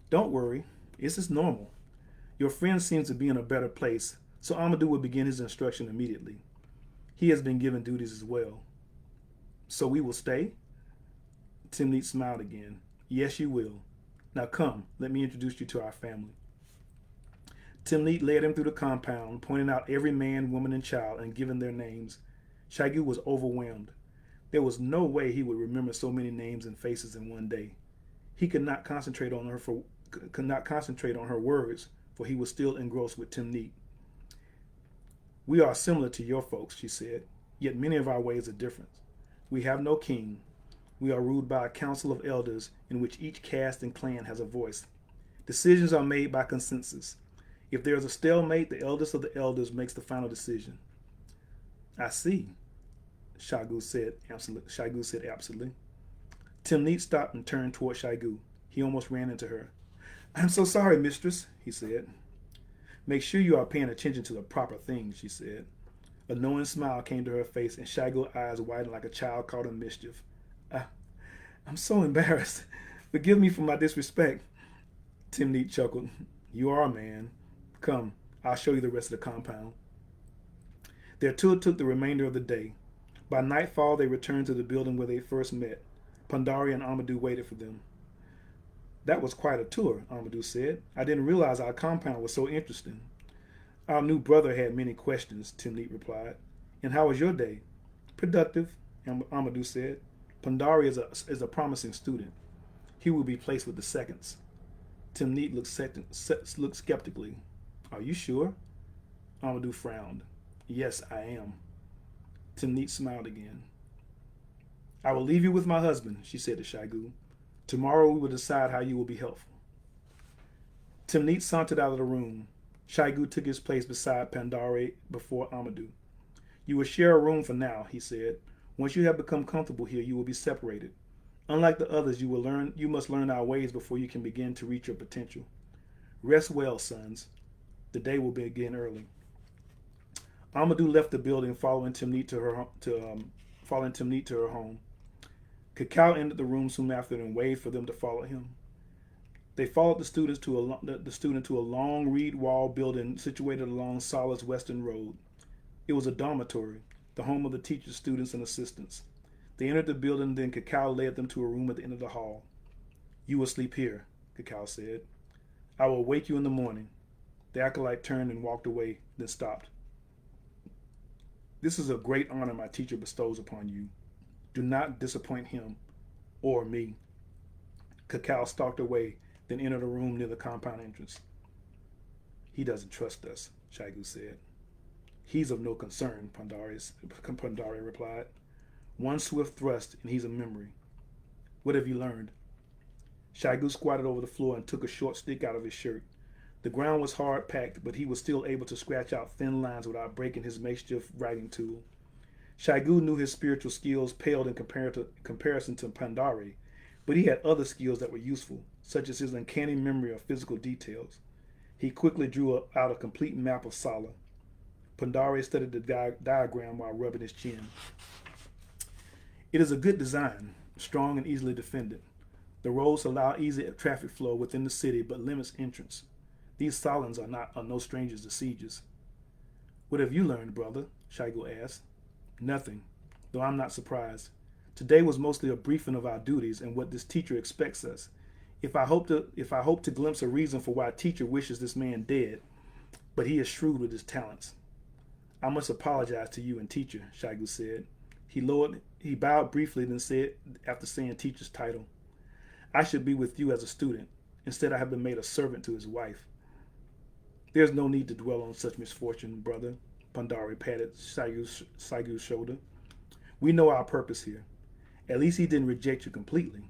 S1: "Don't worry, this is normal. Your friend seems to be in a better place, so Amadou will begin his instruction immediately. He has been given duties as well." "So we will stay?" Timneet smiled again. "Yes, you will. Now come, let me introduce you to our family." Timneet led him through the compound, pointing out every man, woman, and child and giving their names. Shaigu was overwhelmed. There was no way he would remember so many names and faces in one day. He could not concentrate on her words, for he was still engrossed with Timneet. "We are similar to your folks," she said, "yet many of our ways are different. We have no king. We are ruled by a council of elders in which each caste and clan has a voice. Decisions are made by consensus. If there is a stalemate, the eldest of the elders makes the final decision." "I see," Shaigu said absently. Timneet stopped and turned toward Shaigu. He almost ran into her. "I'm so sorry, mistress," he said. "Make sure you are paying attention to the proper things," she said. A knowing smile came to her face, and Shaigu's eyes widened like a child caught in mischief. I'm so embarrassed. Forgive me for my disrespect." Timneet chuckled. "You are a man. Come, I'll show you the rest of the compound." Their tour took the remainder of the day. By nightfall, they returned to the building where they first met. Pandari and Amadou waited for them. "That was quite a tour," Amadou said. "I didn't realize our compound was so interesting." "Our new brother had many questions," Timneet replied. "And how was your day?" "Productive," Amadou said. "Pandari is a promising student. He will be placed with the seconds." Timneet looked skeptically. "Are you sure?" Amadou frowned. "Yes, I am." Timneet smiled again. "I will leave you with my husband," she said to Shaigu. "Tomorrow we will decide how you will be helpful." Timneet sauntered out of the room. Shaigu took his place beside Pandari before Amadou. "You will share a room for now," he said. "Once you have become comfortable here, you will be separated. Unlike the others, you must learn our ways before you can begin to reach your potential. Rest well, sons. The day will begin early." Amadou left the building, following Timneet to her home. Cacao entered the room soon after and waved for them to follow him. They followed the student to a long reed wall building situated along Sala's western road. It was a dormitory, the home of the teachers, students, and assistants. They entered the building, then Cacao led them to a room at the end of the hall. "You will sleep here," Cacao said. "I will wake you in the morning." The acolyte turned and walked away, then stopped. "This is a great honor my teacher bestows upon you. Do not disappoint him or me." Cacao stalked away, then entered a room near the compound entrance. "He doesn't trust us," Shaigu said. "He's of no concern," Pandari replied. "One swift thrust and he's a memory. What have you learned?" Shaigu squatted over the floor and took a short stick out of his shirt. The ground was hard packed, but he was still able to scratch out thin lines without breaking his makeshift writing tool. Shaigu knew his spiritual skills paled in comparison to Pandari, but he had other skills that were useful, such as his uncanny memory of physical details. He quickly drew out a complete map of Sala. Pandari studied the diagram while rubbing his chin. It is a good design, strong and easily defended. The roads allow easy traffic flow within the city but limits entrance. These Salans are no strangers to sieges. What have you learned, brother? Shaigu asked. Nothing, though I'm not surprised. Today was mostly a briefing of our duties and what this teacher expects us. If I hope to glimpse a reason for why teacher wishes this man dead, but he is shrewd with his talents. I must apologize to you and teacher, Shaigu said. He bowed briefly, then said, after saying teacher's title, I should be with you as a student. Instead, I have been made a servant to his wife. There's no need to dwell on such misfortune, brother. Pandari patted Shaigu's shoulder. We know our purpose here. At least he didn't reject you completely.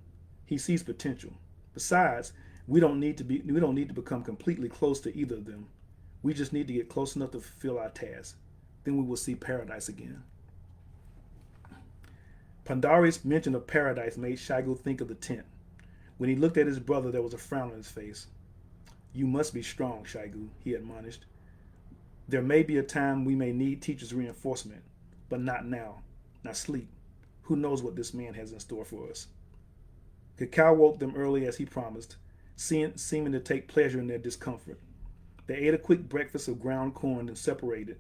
S1: He sees potential. Besides, we don't need to become completely close to either of them. We just need to get close enough to fulfill our task. Then we will see paradise again. Pandari's mention of paradise made Shaigu think of the tent. When he looked at his brother, there was a frown on his face. You must be strong, Shaigu, he admonished. There may be a time we may need teacher's reinforcement, but not now. Now sleep. Who knows what this man has in store for us? Cacao woke them early as he promised, seeming to take pleasure in their discomfort. They ate a quick breakfast of ground corn and separated,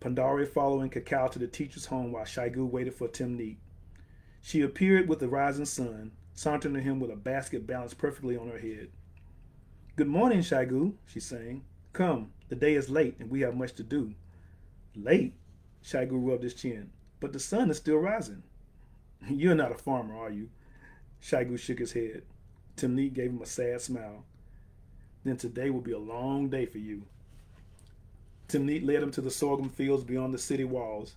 S1: Pandari following Cacao to the teacher's home while Shaigu waited for Timneet. She appeared with the rising sun, sauntering to him with a basket balanced perfectly on her head. Good morning, Shaigu, she sang. Come, the day is late and we have much to do. Late? Shaigu rubbed his chin. But the sun is still rising. You're not a farmer, are you? Shaigu shook his head. Timneet gave him a sad smile. Then today will be a long day for you. Timneet led him to the sorghum fields beyond the city walls.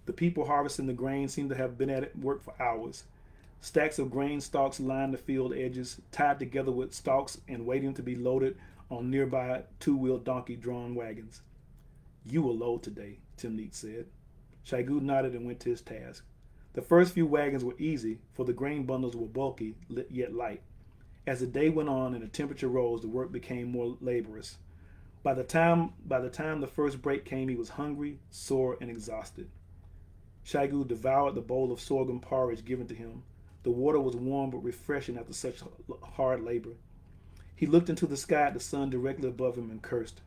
S1: The people harvesting the grain seemed to have been at work for hours. Stacks of grain stalks lined the field edges, tied together with stalks and waiting to be loaded on nearby two-wheeled donkey-drawn wagons. You will load today, Timneet said. Shaigu nodded and went to his task. The first few wagons were easy, for the grain bundles were bulky, yet light. As the day went on and the temperature rose, the work became more laborious. By the time the first break came, he was hungry, sore, and exhausted. Shaigu devoured the bowl of sorghum porridge given to him. The water was warm but refreshing after such hard labor. He looked into the sky at the sun directly above him and cursed.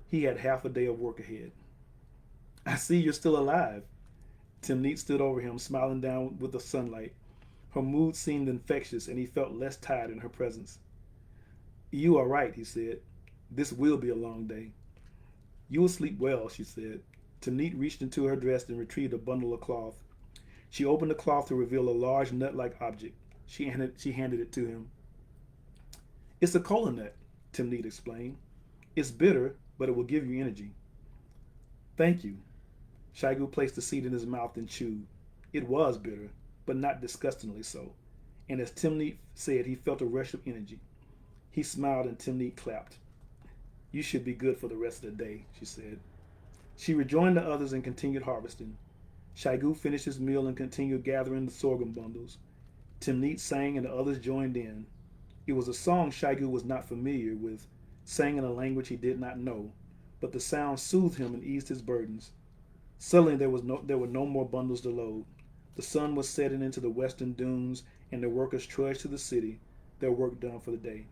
S1: He had half a day of work ahead. I see you're still alive. Timneet stood over him, smiling down with the sunlight. Her mood seemed infectious, and he felt less tired in her presence. You are right, he said. This will be a long day. You will sleep well, she said. Timneet reached into her dress and retrieved a bundle of cloth. She opened the cloth to reveal a large nut-like object. She handed it to him. It's a cola nut, Timneet explained. It's bitter, but it will give you energy. Thank you. Shaigu placed the seed in his mouth and chewed. It was bitter, but not disgustingly so. And as Timneet said, he felt a rush of energy. He smiled and Timneet clapped. You should be good for the rest of the day, she said. She rejoined the others and continued harvesting. Shaigu finished his meal and continued gathering the sorghum bundles. Timneet sang and the others joined in. It was a song Shaigu was not familiar with, sang in a language he did not know, but the sound soothed him and eased his burdens. Suddenly there were no more bundles to load. The sun was setting into the western dunes, and the workers trudged to the city, their work done for the day.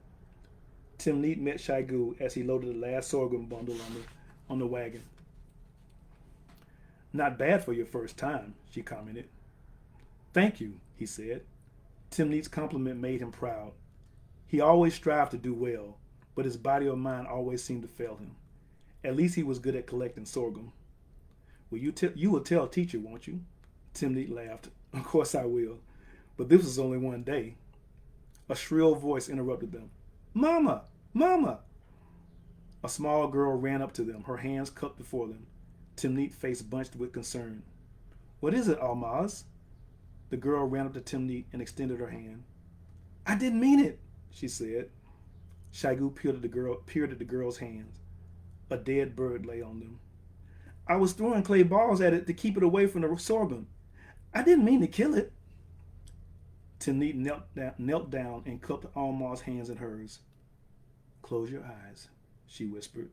S1: Timneet met Shaigu as he loaded the last sorghum bundle on the wagon. Not bad for your first time, she commented. Thank you, he said. Timneet's compliment made him proud. He always strived to do well, but his body or mind always seemed to fail him. At least he was good at collecting sorghum. Well, you will tell teacher, won't you? Timneet laughed. Of course I will, but this was only one day. A shrill voice interrupted them. Mama! Mama! A small girl ran up to them, her hands cupped before them. Timneet's face bunched with concern. What is it, Almaz? The girl ran up to Timneet and extended her hand. I didn't mean it, she said. Shaigu peered at the girl's hands. A dead bird lay on them. I was throwing clay balls at it to keep it away from the sorghum. I didn't mean to kill it. Timneet knelt down and cupped Alma's hands in hers. Close your eyes, she whispered.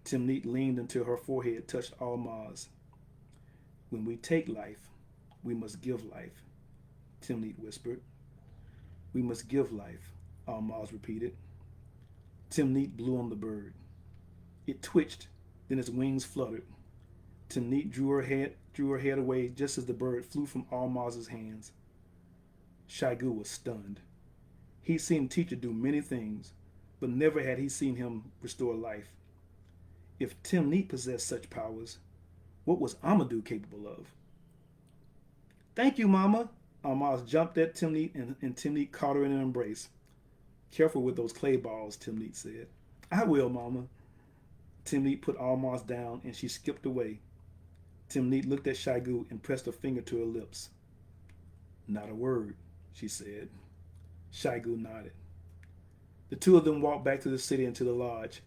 S1: Timneet leaned until her forehead touched Alma's. When we take life, we must give life, Timneet whispered. We must give life, Almaz repeated. Timneet blew on the bird. It twitched, then its wings fluttered. Timneet drew her head away just as the bird flew from Almaz's hands. Shaigu was stunned. He'd seen Teacher do many things, but never had he seen him restore life. If Timneet possessed such powers, what was Amadou capable of? Thank you, Mama. Almaz jumped at Timneet and Timneet caught her in an embrace. Careful with those clay balls, Timneet said. I will, Mama. Timneet put Almaz down and she skipped away. Timneet looked at Shaigu and pressed a finger to her lips. Not a word, she said. Shaigu nodded. The two of them walked back to the city and to the lodge.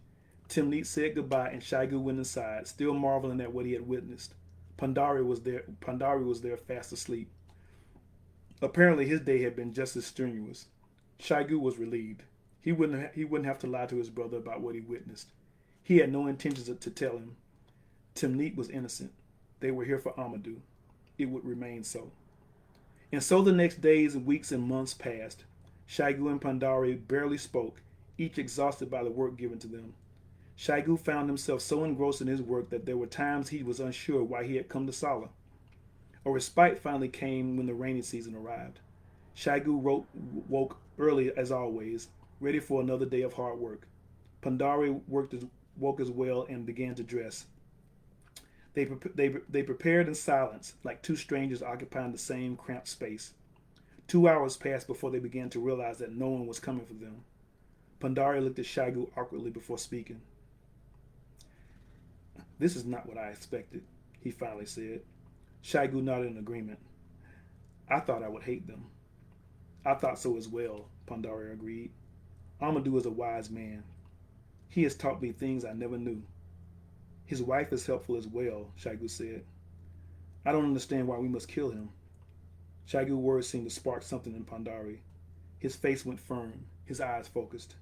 S1: Timneet said goodbye and Shaigu went inside, still marveling at what he had witnessed. Pandari was there fast asleep. Apparently his day had been just as strenuous. Shaigu was relieved. He wouldn't have to lie to his brother about what he witnessed. He had no intentions to tell him. Timneet was innocent. They were here for Amadou. It would remain so. And so the next days and weeks and months passed. Shaigu and Pandari barely spoke, each exhausted by the work given to them. Shaigu found himself so engrossed in his work that there were times he was unsure why he had come to Sala. A respite finally came when the rainy season arrived. Shaigu woke early as always, ready for another day of hard work. Pandari woke as well and began to dress. They prepared in silence, like two strangers occupying the same cramped space. 2 hours passed before they began to realize that no one was coming for them. Pandari looked at Shaigu awkwardly before speaking. This is not what I expected, he finally said. Shaigu nodded in agreement. I thought I would hate them. I thought so as well, Pandari agreed. Amadou is a wise man. He has taught me things I never knew. His wife is helpful as well, Shaigu said. I don't understand why we must kill him. Shaigu's words seemed to spark something in Pandari. His face went firm, his eyes focused.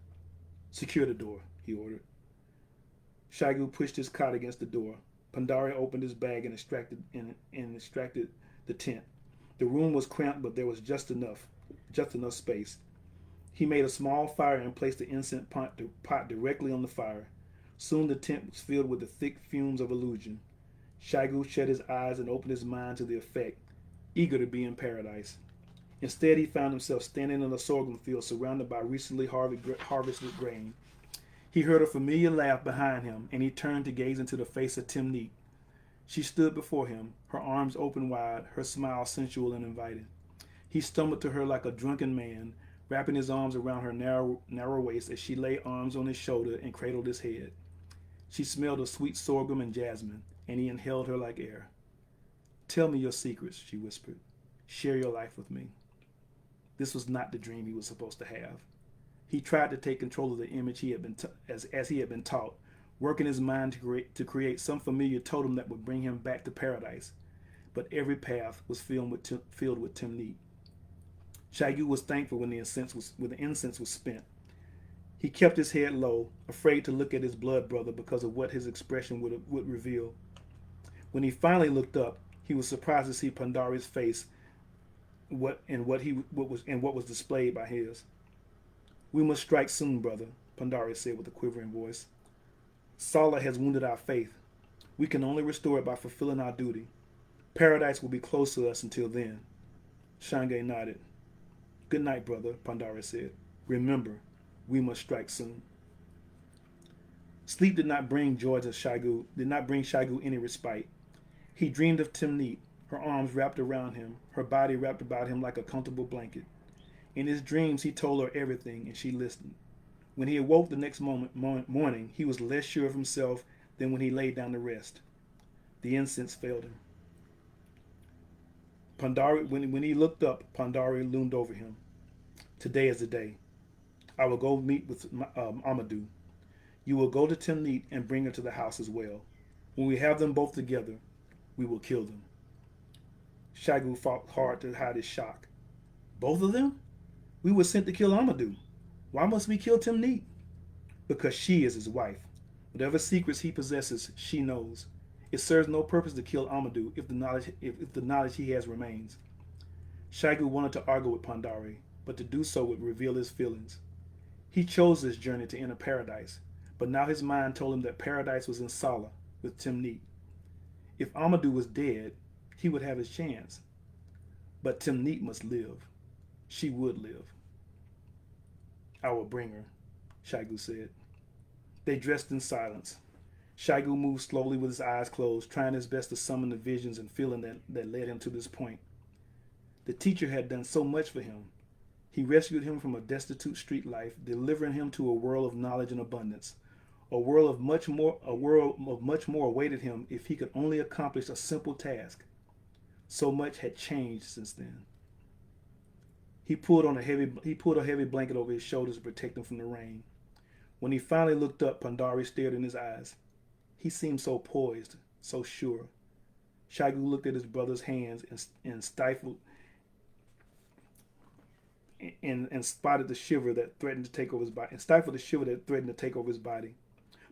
S1: Secure the door, he ordered. Shaigu pushed his cot against the door. Pandari opened his bag and extracted the tent. The room was cramped, but there was just enough space. He made a small fire and placed the incense pot directly on the fire. Soon the tent was filled with the thick fumes of illusion. Shaigu shut his eyes and opened his mind to the effect, eager to be in paradise. Instead, he found himself standing in a sorghum field surrounded by recently harvested grain. He heard a familiar laugh behind him, and he turned to gaze into the face of Timneet. She stood before him, her arms open wide, her smile sensual and inviting. He stumbled to her like a drunken man, wrapping his arms around her narrow waist as she lay arms on his shoulder and cradled his head. She smelled of sweet sorghum and jasmine, and he inhaled her like air. Tell me your secrets, she whispered. Share your life with me. This was not the dream he was supposed to have. He tried to take control of the image he had been as he had been taught, working his mind to create some familiar totem that would bring him back to paradise. But every path was filled with Timneet. Shaigu was thankful when the incense was spent. He kept his head low, afraid to look at his blood brother because of what his expression would reveal. When he finally looked up, he was surprised to see Pandari's face, what was displayed by his. We must strike soon, brother, Pandari said with a quivering voice. Sala has wounded our faith. We can only restore it by fulfilling our duty. Paradise will be close to us until then. Shange nodded. Good night, brother, Pandari said. Remember, we must strike soon. Sleep did not bring Shaigu any respite. He dreamed of Timneet, her arms wrapped around him, her body wrapped about him like a comfortable blanket. In his dreams, he told her everything, and she listened. When he awoke the next morning, he was less sure of himself than when he lay down to rest. The incense failed him. When he looked up, Pandari loomed over him. Today is the day. I will go meet with Amadou. You will go to Timneet and bring her to the house as well. When we have them both together, we will kill them. Shaigu fought hard to hide his shock. Both of them? We were sent to kill Amadou. Why must we kill Timneet? Because she is his wife. Whatever secrets he possesses, she knows. It serves no purpose to kill Amadou if the knowledge he has remains. Shaigu wanted to argue with Pandari, but to do so would reveal his feelings. He chose this journey to enter paradise, but now his mind told him that paradise was in Sala with Timneet. If Amadou was dead, he would have his chance. But Timneet must live. She would live. I will bring her, Shaigu said. They dressed in silence. Shaigu moved slowly with his eyes closed, trying his best to summon the visions and feeling that led him to this point. The teacher had done so much for him. He rescued him from a destitute street life, delivering him to a world of knowledge and abundance. A world of much more awaited him if he could only accomplish a simple task. So much had changed since then. He pulled a heavy blanket over his shoulders to protect him from the rain. When he finally looked up, Pandari stared in his eyes. He seemed so poised, so sure. Shaigu looked at his brother's hands and stifled and spotted the shiver that threatened to take over his body.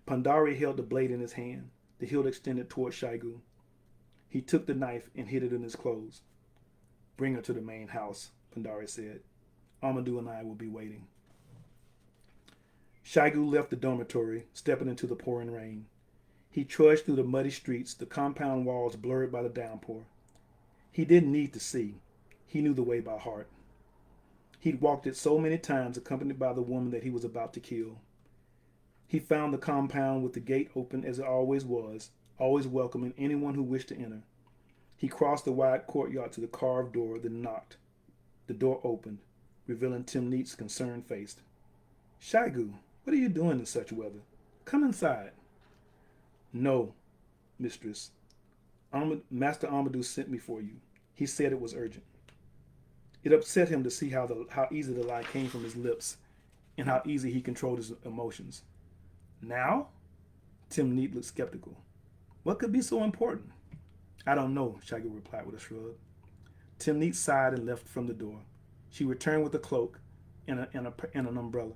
S1: Pandari held the blade in his hand, the hilt extended toward Shaigu. He took the knife and hid it in his clothes. Bring her to the main house, Pandari said. Amadou and I will be waiting. Shaigu left the dormitory, stepping into the pouring rain. He trudged through the muddy streets, the compound walls blurred by the downpour. He didn't need to see. He knew the way by heart. He'd walked it so many times, accompanied by the woman that he was about to kill. He found the compound with the gate open as it always was, always welcoming anyone who wished to enter. He crossed the wide courtyard to the carved door, then knocked. The door opened, revealing Timneet's concerned face. Shaigu, what are you doing in such weather? Come inside. No, mistress. Master Amadou sent me for you. He said it was urgent. It upset him to see how easy the lie came from his lips and how easy he controlled his emotions. Now? Timneet looked skeptical. What could be so important? I don't know, Shaigu replied with a shrug. Timneet sighed and left from the door. She returned with a cloak and an umbrella.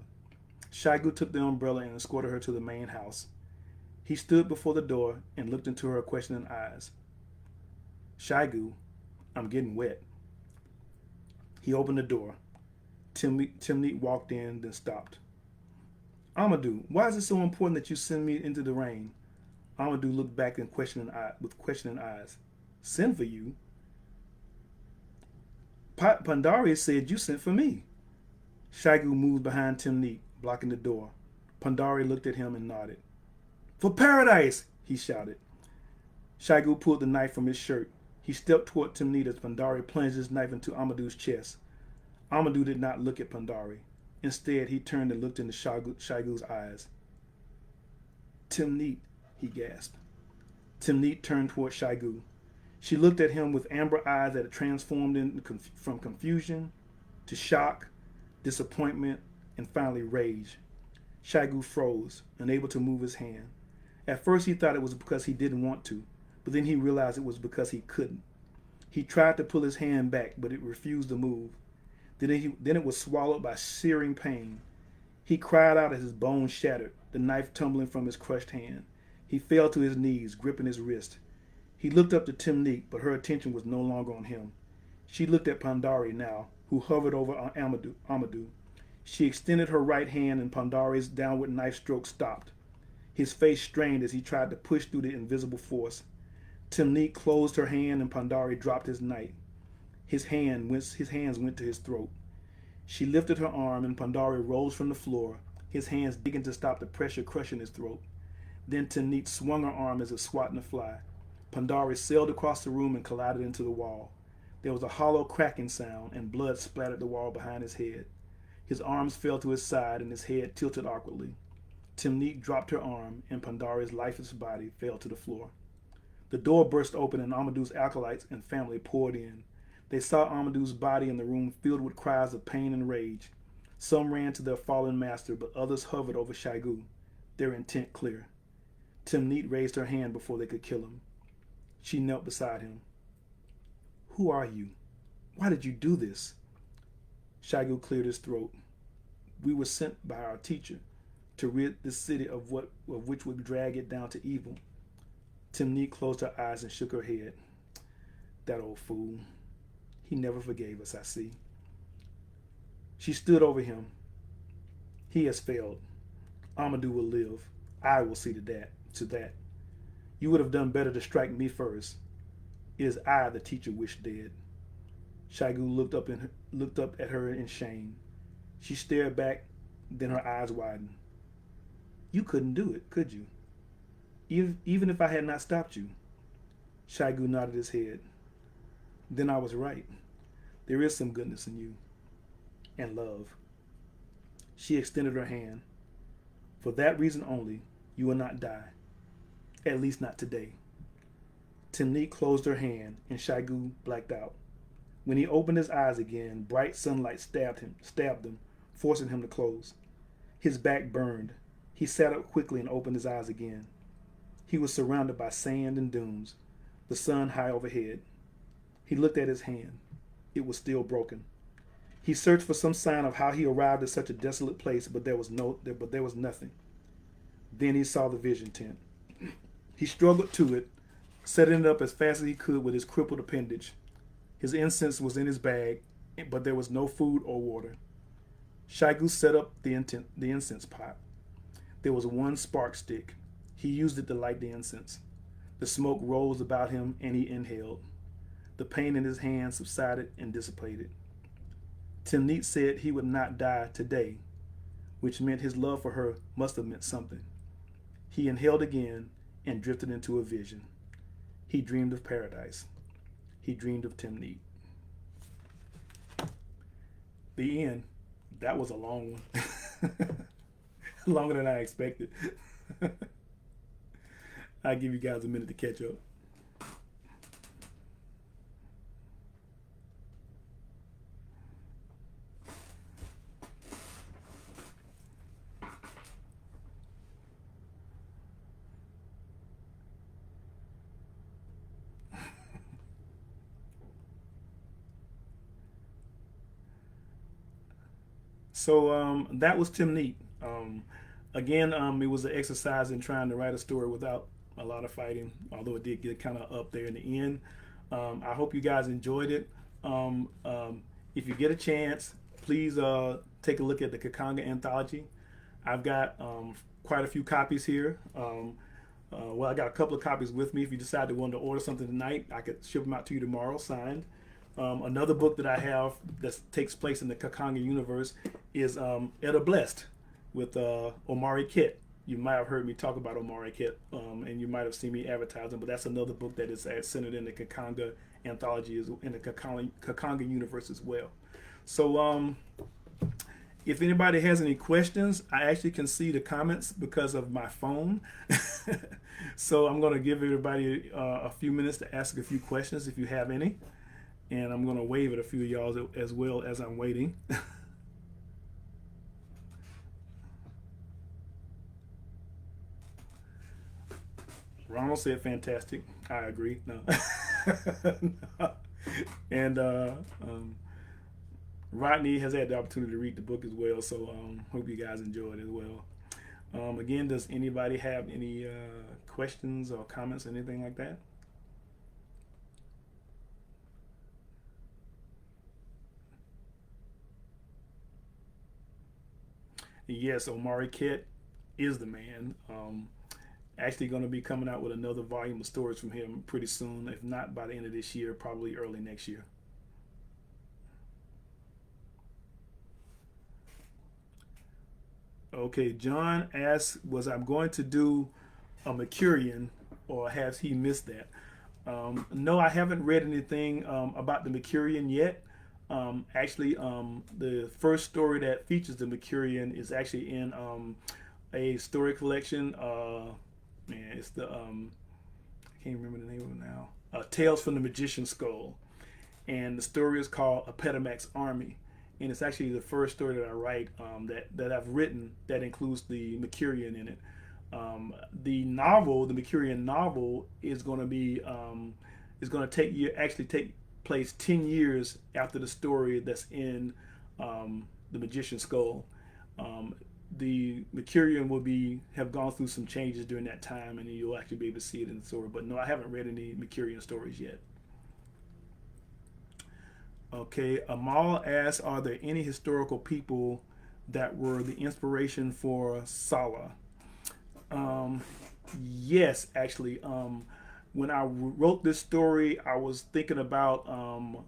S1: Shaigu took the umbrella and escorted her to the main house. He stood before the door and looked into her questioning eyes. Shaigu, I'm getting wet. He opened the door. Timneet walked in, then stopped. Amadou, why is it so important that you send me into the rain? Amadou looked back with questioning eyes. Send for you? Pandari said you sent for me. Shaigu moved behind Timneet, blocking the door. Pandari looked at him and nodded. For paradise, he shouted. Shaigu pulled the knife from his shirt. He stepped toward Timneet as Pandari plunged his knife into Amadou's chest. Amadou did not look at Pandari. Instead, he turned and looked into Shaigu's eyes. Timneet, he gasped. Timneet turned toward Shaigu. She looked at him with amber eyes that had transformed from confusion to shock, disappointment, and finally rage. Shaigu froze, unable to move his hand. At first he thought it was because he didn't want to, but then he realized it was because he couldn't. He tried to pull his hand back, but it refused to move. Then it was swallowed by searing pain. He cried out as his bones shattered, the knife tumbling from his crushed hand. He fell to his knees, gripping his wrist. He looked up to Timneet, but her attention was no longer on him. She looked at Pandari now, who hovered over Amadou. She extended her right hand and Pandari's downward knife stroke stopped. His face strained as he tried to push through the invisible force. Timneet closed her hand and Pandari dropped his knife. His hands went to his throat. She lifted her arm and Pandari rose from the floor, his hands digging to stop the pressure crushing his throat. Then Timneet swung her arm as if swatting a fly. Pandari sailed across the room and collided into the wall. There was a hollow cracking sound and blood splattered the wall behind his head. His arms fell to his side and his head tilted awkwardly. Timneet dropped her arm and Pandari's lifeless body fell to the floor. The door burst open and Amadou's acolytes and family poured in. They saw Amadou's body in the room filled with cries of pain and rage. Some ran to their fallen master, but others hovered over Shaigu, their intent clear. Timneet raised her hand before they could kill him. She knelt beside him. Who are you? Why did you do this? Shaigu cleared his throat. We were sent by our teacher to rid this city of which would drag it down to evil. Timneet closed her eyes and shook her head. That old fool. He never forgave us, I see. She stood over him. He has failed. Amadou will live. I will see to that. You would have done better to strike me first. It is I the teacher wished dead. Shaigu looked up at her in shame. She stared back, then her eyes widened. You couldn't do it, could you? Even if I had not stopped you. Shaigu nodded his head. Then I was right. There is some goodness in you. And love. She extended her hand. For that reason only, you will not die. At least not today. Timneet closed her hand, and Shaigu blacked out. When he opened his eyes again, bright sunlight stabbed him, forcing him to close. His back burned. He sat up quickly and opened his eyes again. He was surrounded by sand and dunes, the sun high overhead. He looked at his hand. It was still broken. He searched for some sign of how he arrived at such a desolate place, but there was nothing. Then he saw the vision tent. He struggled to it, setting it up as fast as he could with his crippled appendage. His incense was in his bag, but there was no food or water. Shaigu set up the incense pot. There was one spark stick. He used it to light the incense. The smoke rose about him, and he inhaled. The pain in his hand subsided and dissipated. Timneet said he would not die today, which meant his love for her must have meant something. He inhaled again and drifted into a vision. He dreamed of paradise. He dreamed of Timneet. The end. That was a long one. Longer than I expected. I'll give you guys a minute to catch up. So that was Timneet. Again, it was an exercise in trying to write a story without a lot of fighting, although it did get kind of up there in the end. I hope you guys enjoyed it. If you get a chance, please take a look at the Ki Khanga Anthology. I've got quite a few copies here. Well, I got a couple of copies with me. If you decide to want to order something tonight, I could ship them out to you tomorrow, signed. Another book that I have that takes place in the Ki Khanga universe is Etta Blessed with Omari Kett. You might have heard me talk about Omari Kett, and you might have seen me advertising, but that's another book that is centered in the Ki Khanga Anthology, in the Ki Khanga universe as well. So if anybody has any questions, I actually can see the comments because of my phone. So I'm going to give everybody a few minutes to ask a few questions if you have any. And I'm going to wave at a few of y'all as well as I'm waiting. Ronald said fantastic. I agree. No. No. And Rodney has had the opportunity to read the book as well, so hope you guys enjoy it as well. Again, does anybody have any questions or comments or anything like that? Yes, Omari Kett is the man. Actually going to be coming out with another volume of stories from him pretty soon, if not by the end of this year, probably early next year. Okay, John asks, was I going to do a Mercurian, or has he missed that? No, I haven't read anything about the Mercurian yet. Actually, the first story that features the Mercurian is actually in a story collection. It's the I can't remember the name of it now. Tales from the Magician's Skull, and the story is called Epidemax Army, and it's actually the first story that I write that I've written that includes the Mercurian in it. The novel, the Mercurian novel, is going to be take place 10 years after the story that's in the magician's skull. The Mercurian will have gone through some changes during that time, and you'll actually be able to see it in the story. But no, I haven't read any Mercurian stories yet. Okay, Amal asks, are there any historical people that were the inspiration for Sala? Um, yes, actually. When I wrote this story, I was thinking about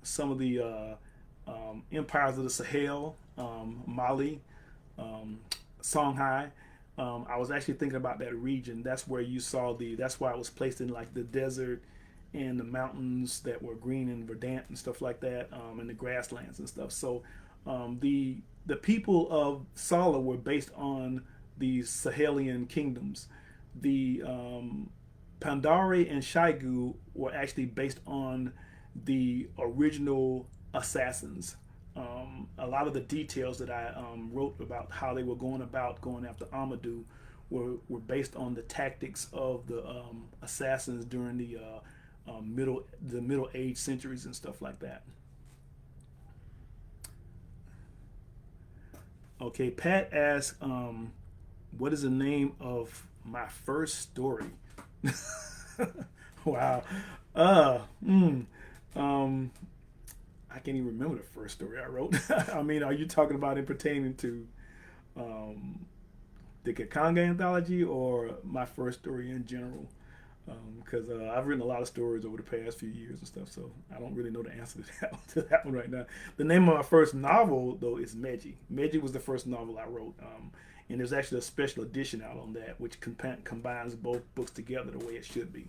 S1: some of the empires of the Sahel, Mali, um, Songhai. I was actually thinking about that region. That's where you saw that's why it was placed in like the desert and the mountains that were green and verdant and stuff like that, and the grasslands and stuff. So the people of Sala were based on these Sahelian kingdoms. The Pandari and Shaigu were actually based on the original assassins. A lot of the details that I wrote about how they were going about going after Amadou were based on the tactics of the assassins during the Middle Age centuries and stuff like that. Okay, Pat asks, what is the name of my first story? Wow. Uh, mm, um, I can't even remember the first story I wrote. I mean, are you talking about it pertaining to um, the Ki Khanga Anthology or my first story in general? Because I've written a lot of stories over the past few years and stuff, so I don't really know the answer to that one right now. The name of my first novel, though, is Meji. Meji was the first novel I wrote, and there's actually a special edition out on that, which combines both books together the way it should be.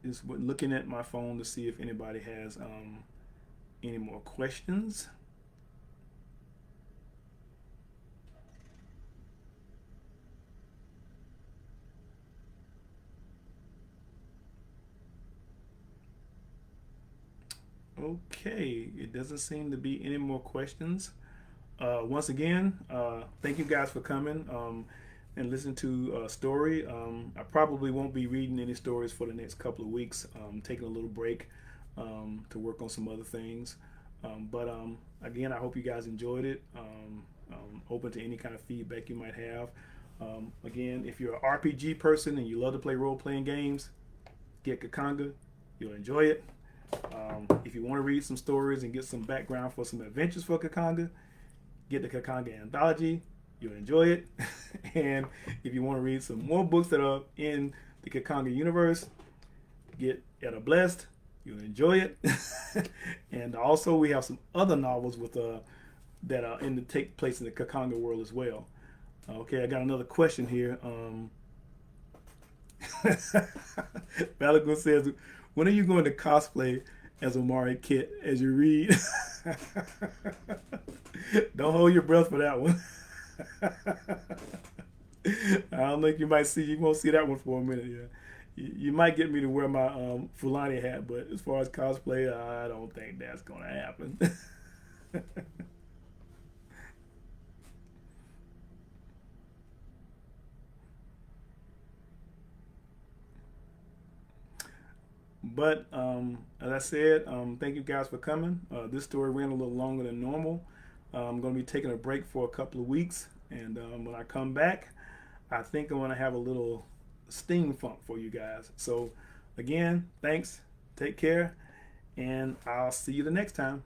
S1: Just looking at my phone to see if anybody has any more questions. Okay, it doesn't seem to be any more questions. Once again, thank you guys for coming and listening to a story. I probably won't be reading any stories for the next couple of weeks. Taking a little break to work on some other things. But again, I hope you guys enjoyed it. Open to any kind of feedback you might have. Again, if you're an RPG person and you love to play role-playing games, get Ki Khanga. You'll enjoy it. If you want to read some stories and get some background for some adventures for Ki Khanga, get the Ki Khanga Anthology. You'll enjoy it. And if you want to read some more books that are in the Ki Khanga universe, get Etta Blessed. You'll enjoy it. And also we have some other novels that are take place in the Ki Khanga world as well. Okay, I got another question here. Balagoon says, when are you going to cosplay as Omari Kit as you read? Don't hold your breath for that one. I don't think you won't see that one for a minute. Yeah, you might get me to wear my Fulani hat, but as far as cosplay, I don't think that's gonna happen. But as I said, thank you guys for coming. This story ran a little longer than normal. I'm going to be taking a break for a couple of weeks, and when I come back, I think I'm going to have a little steam funk for you guys. So again, thanks, take care, and I'll see you the next time.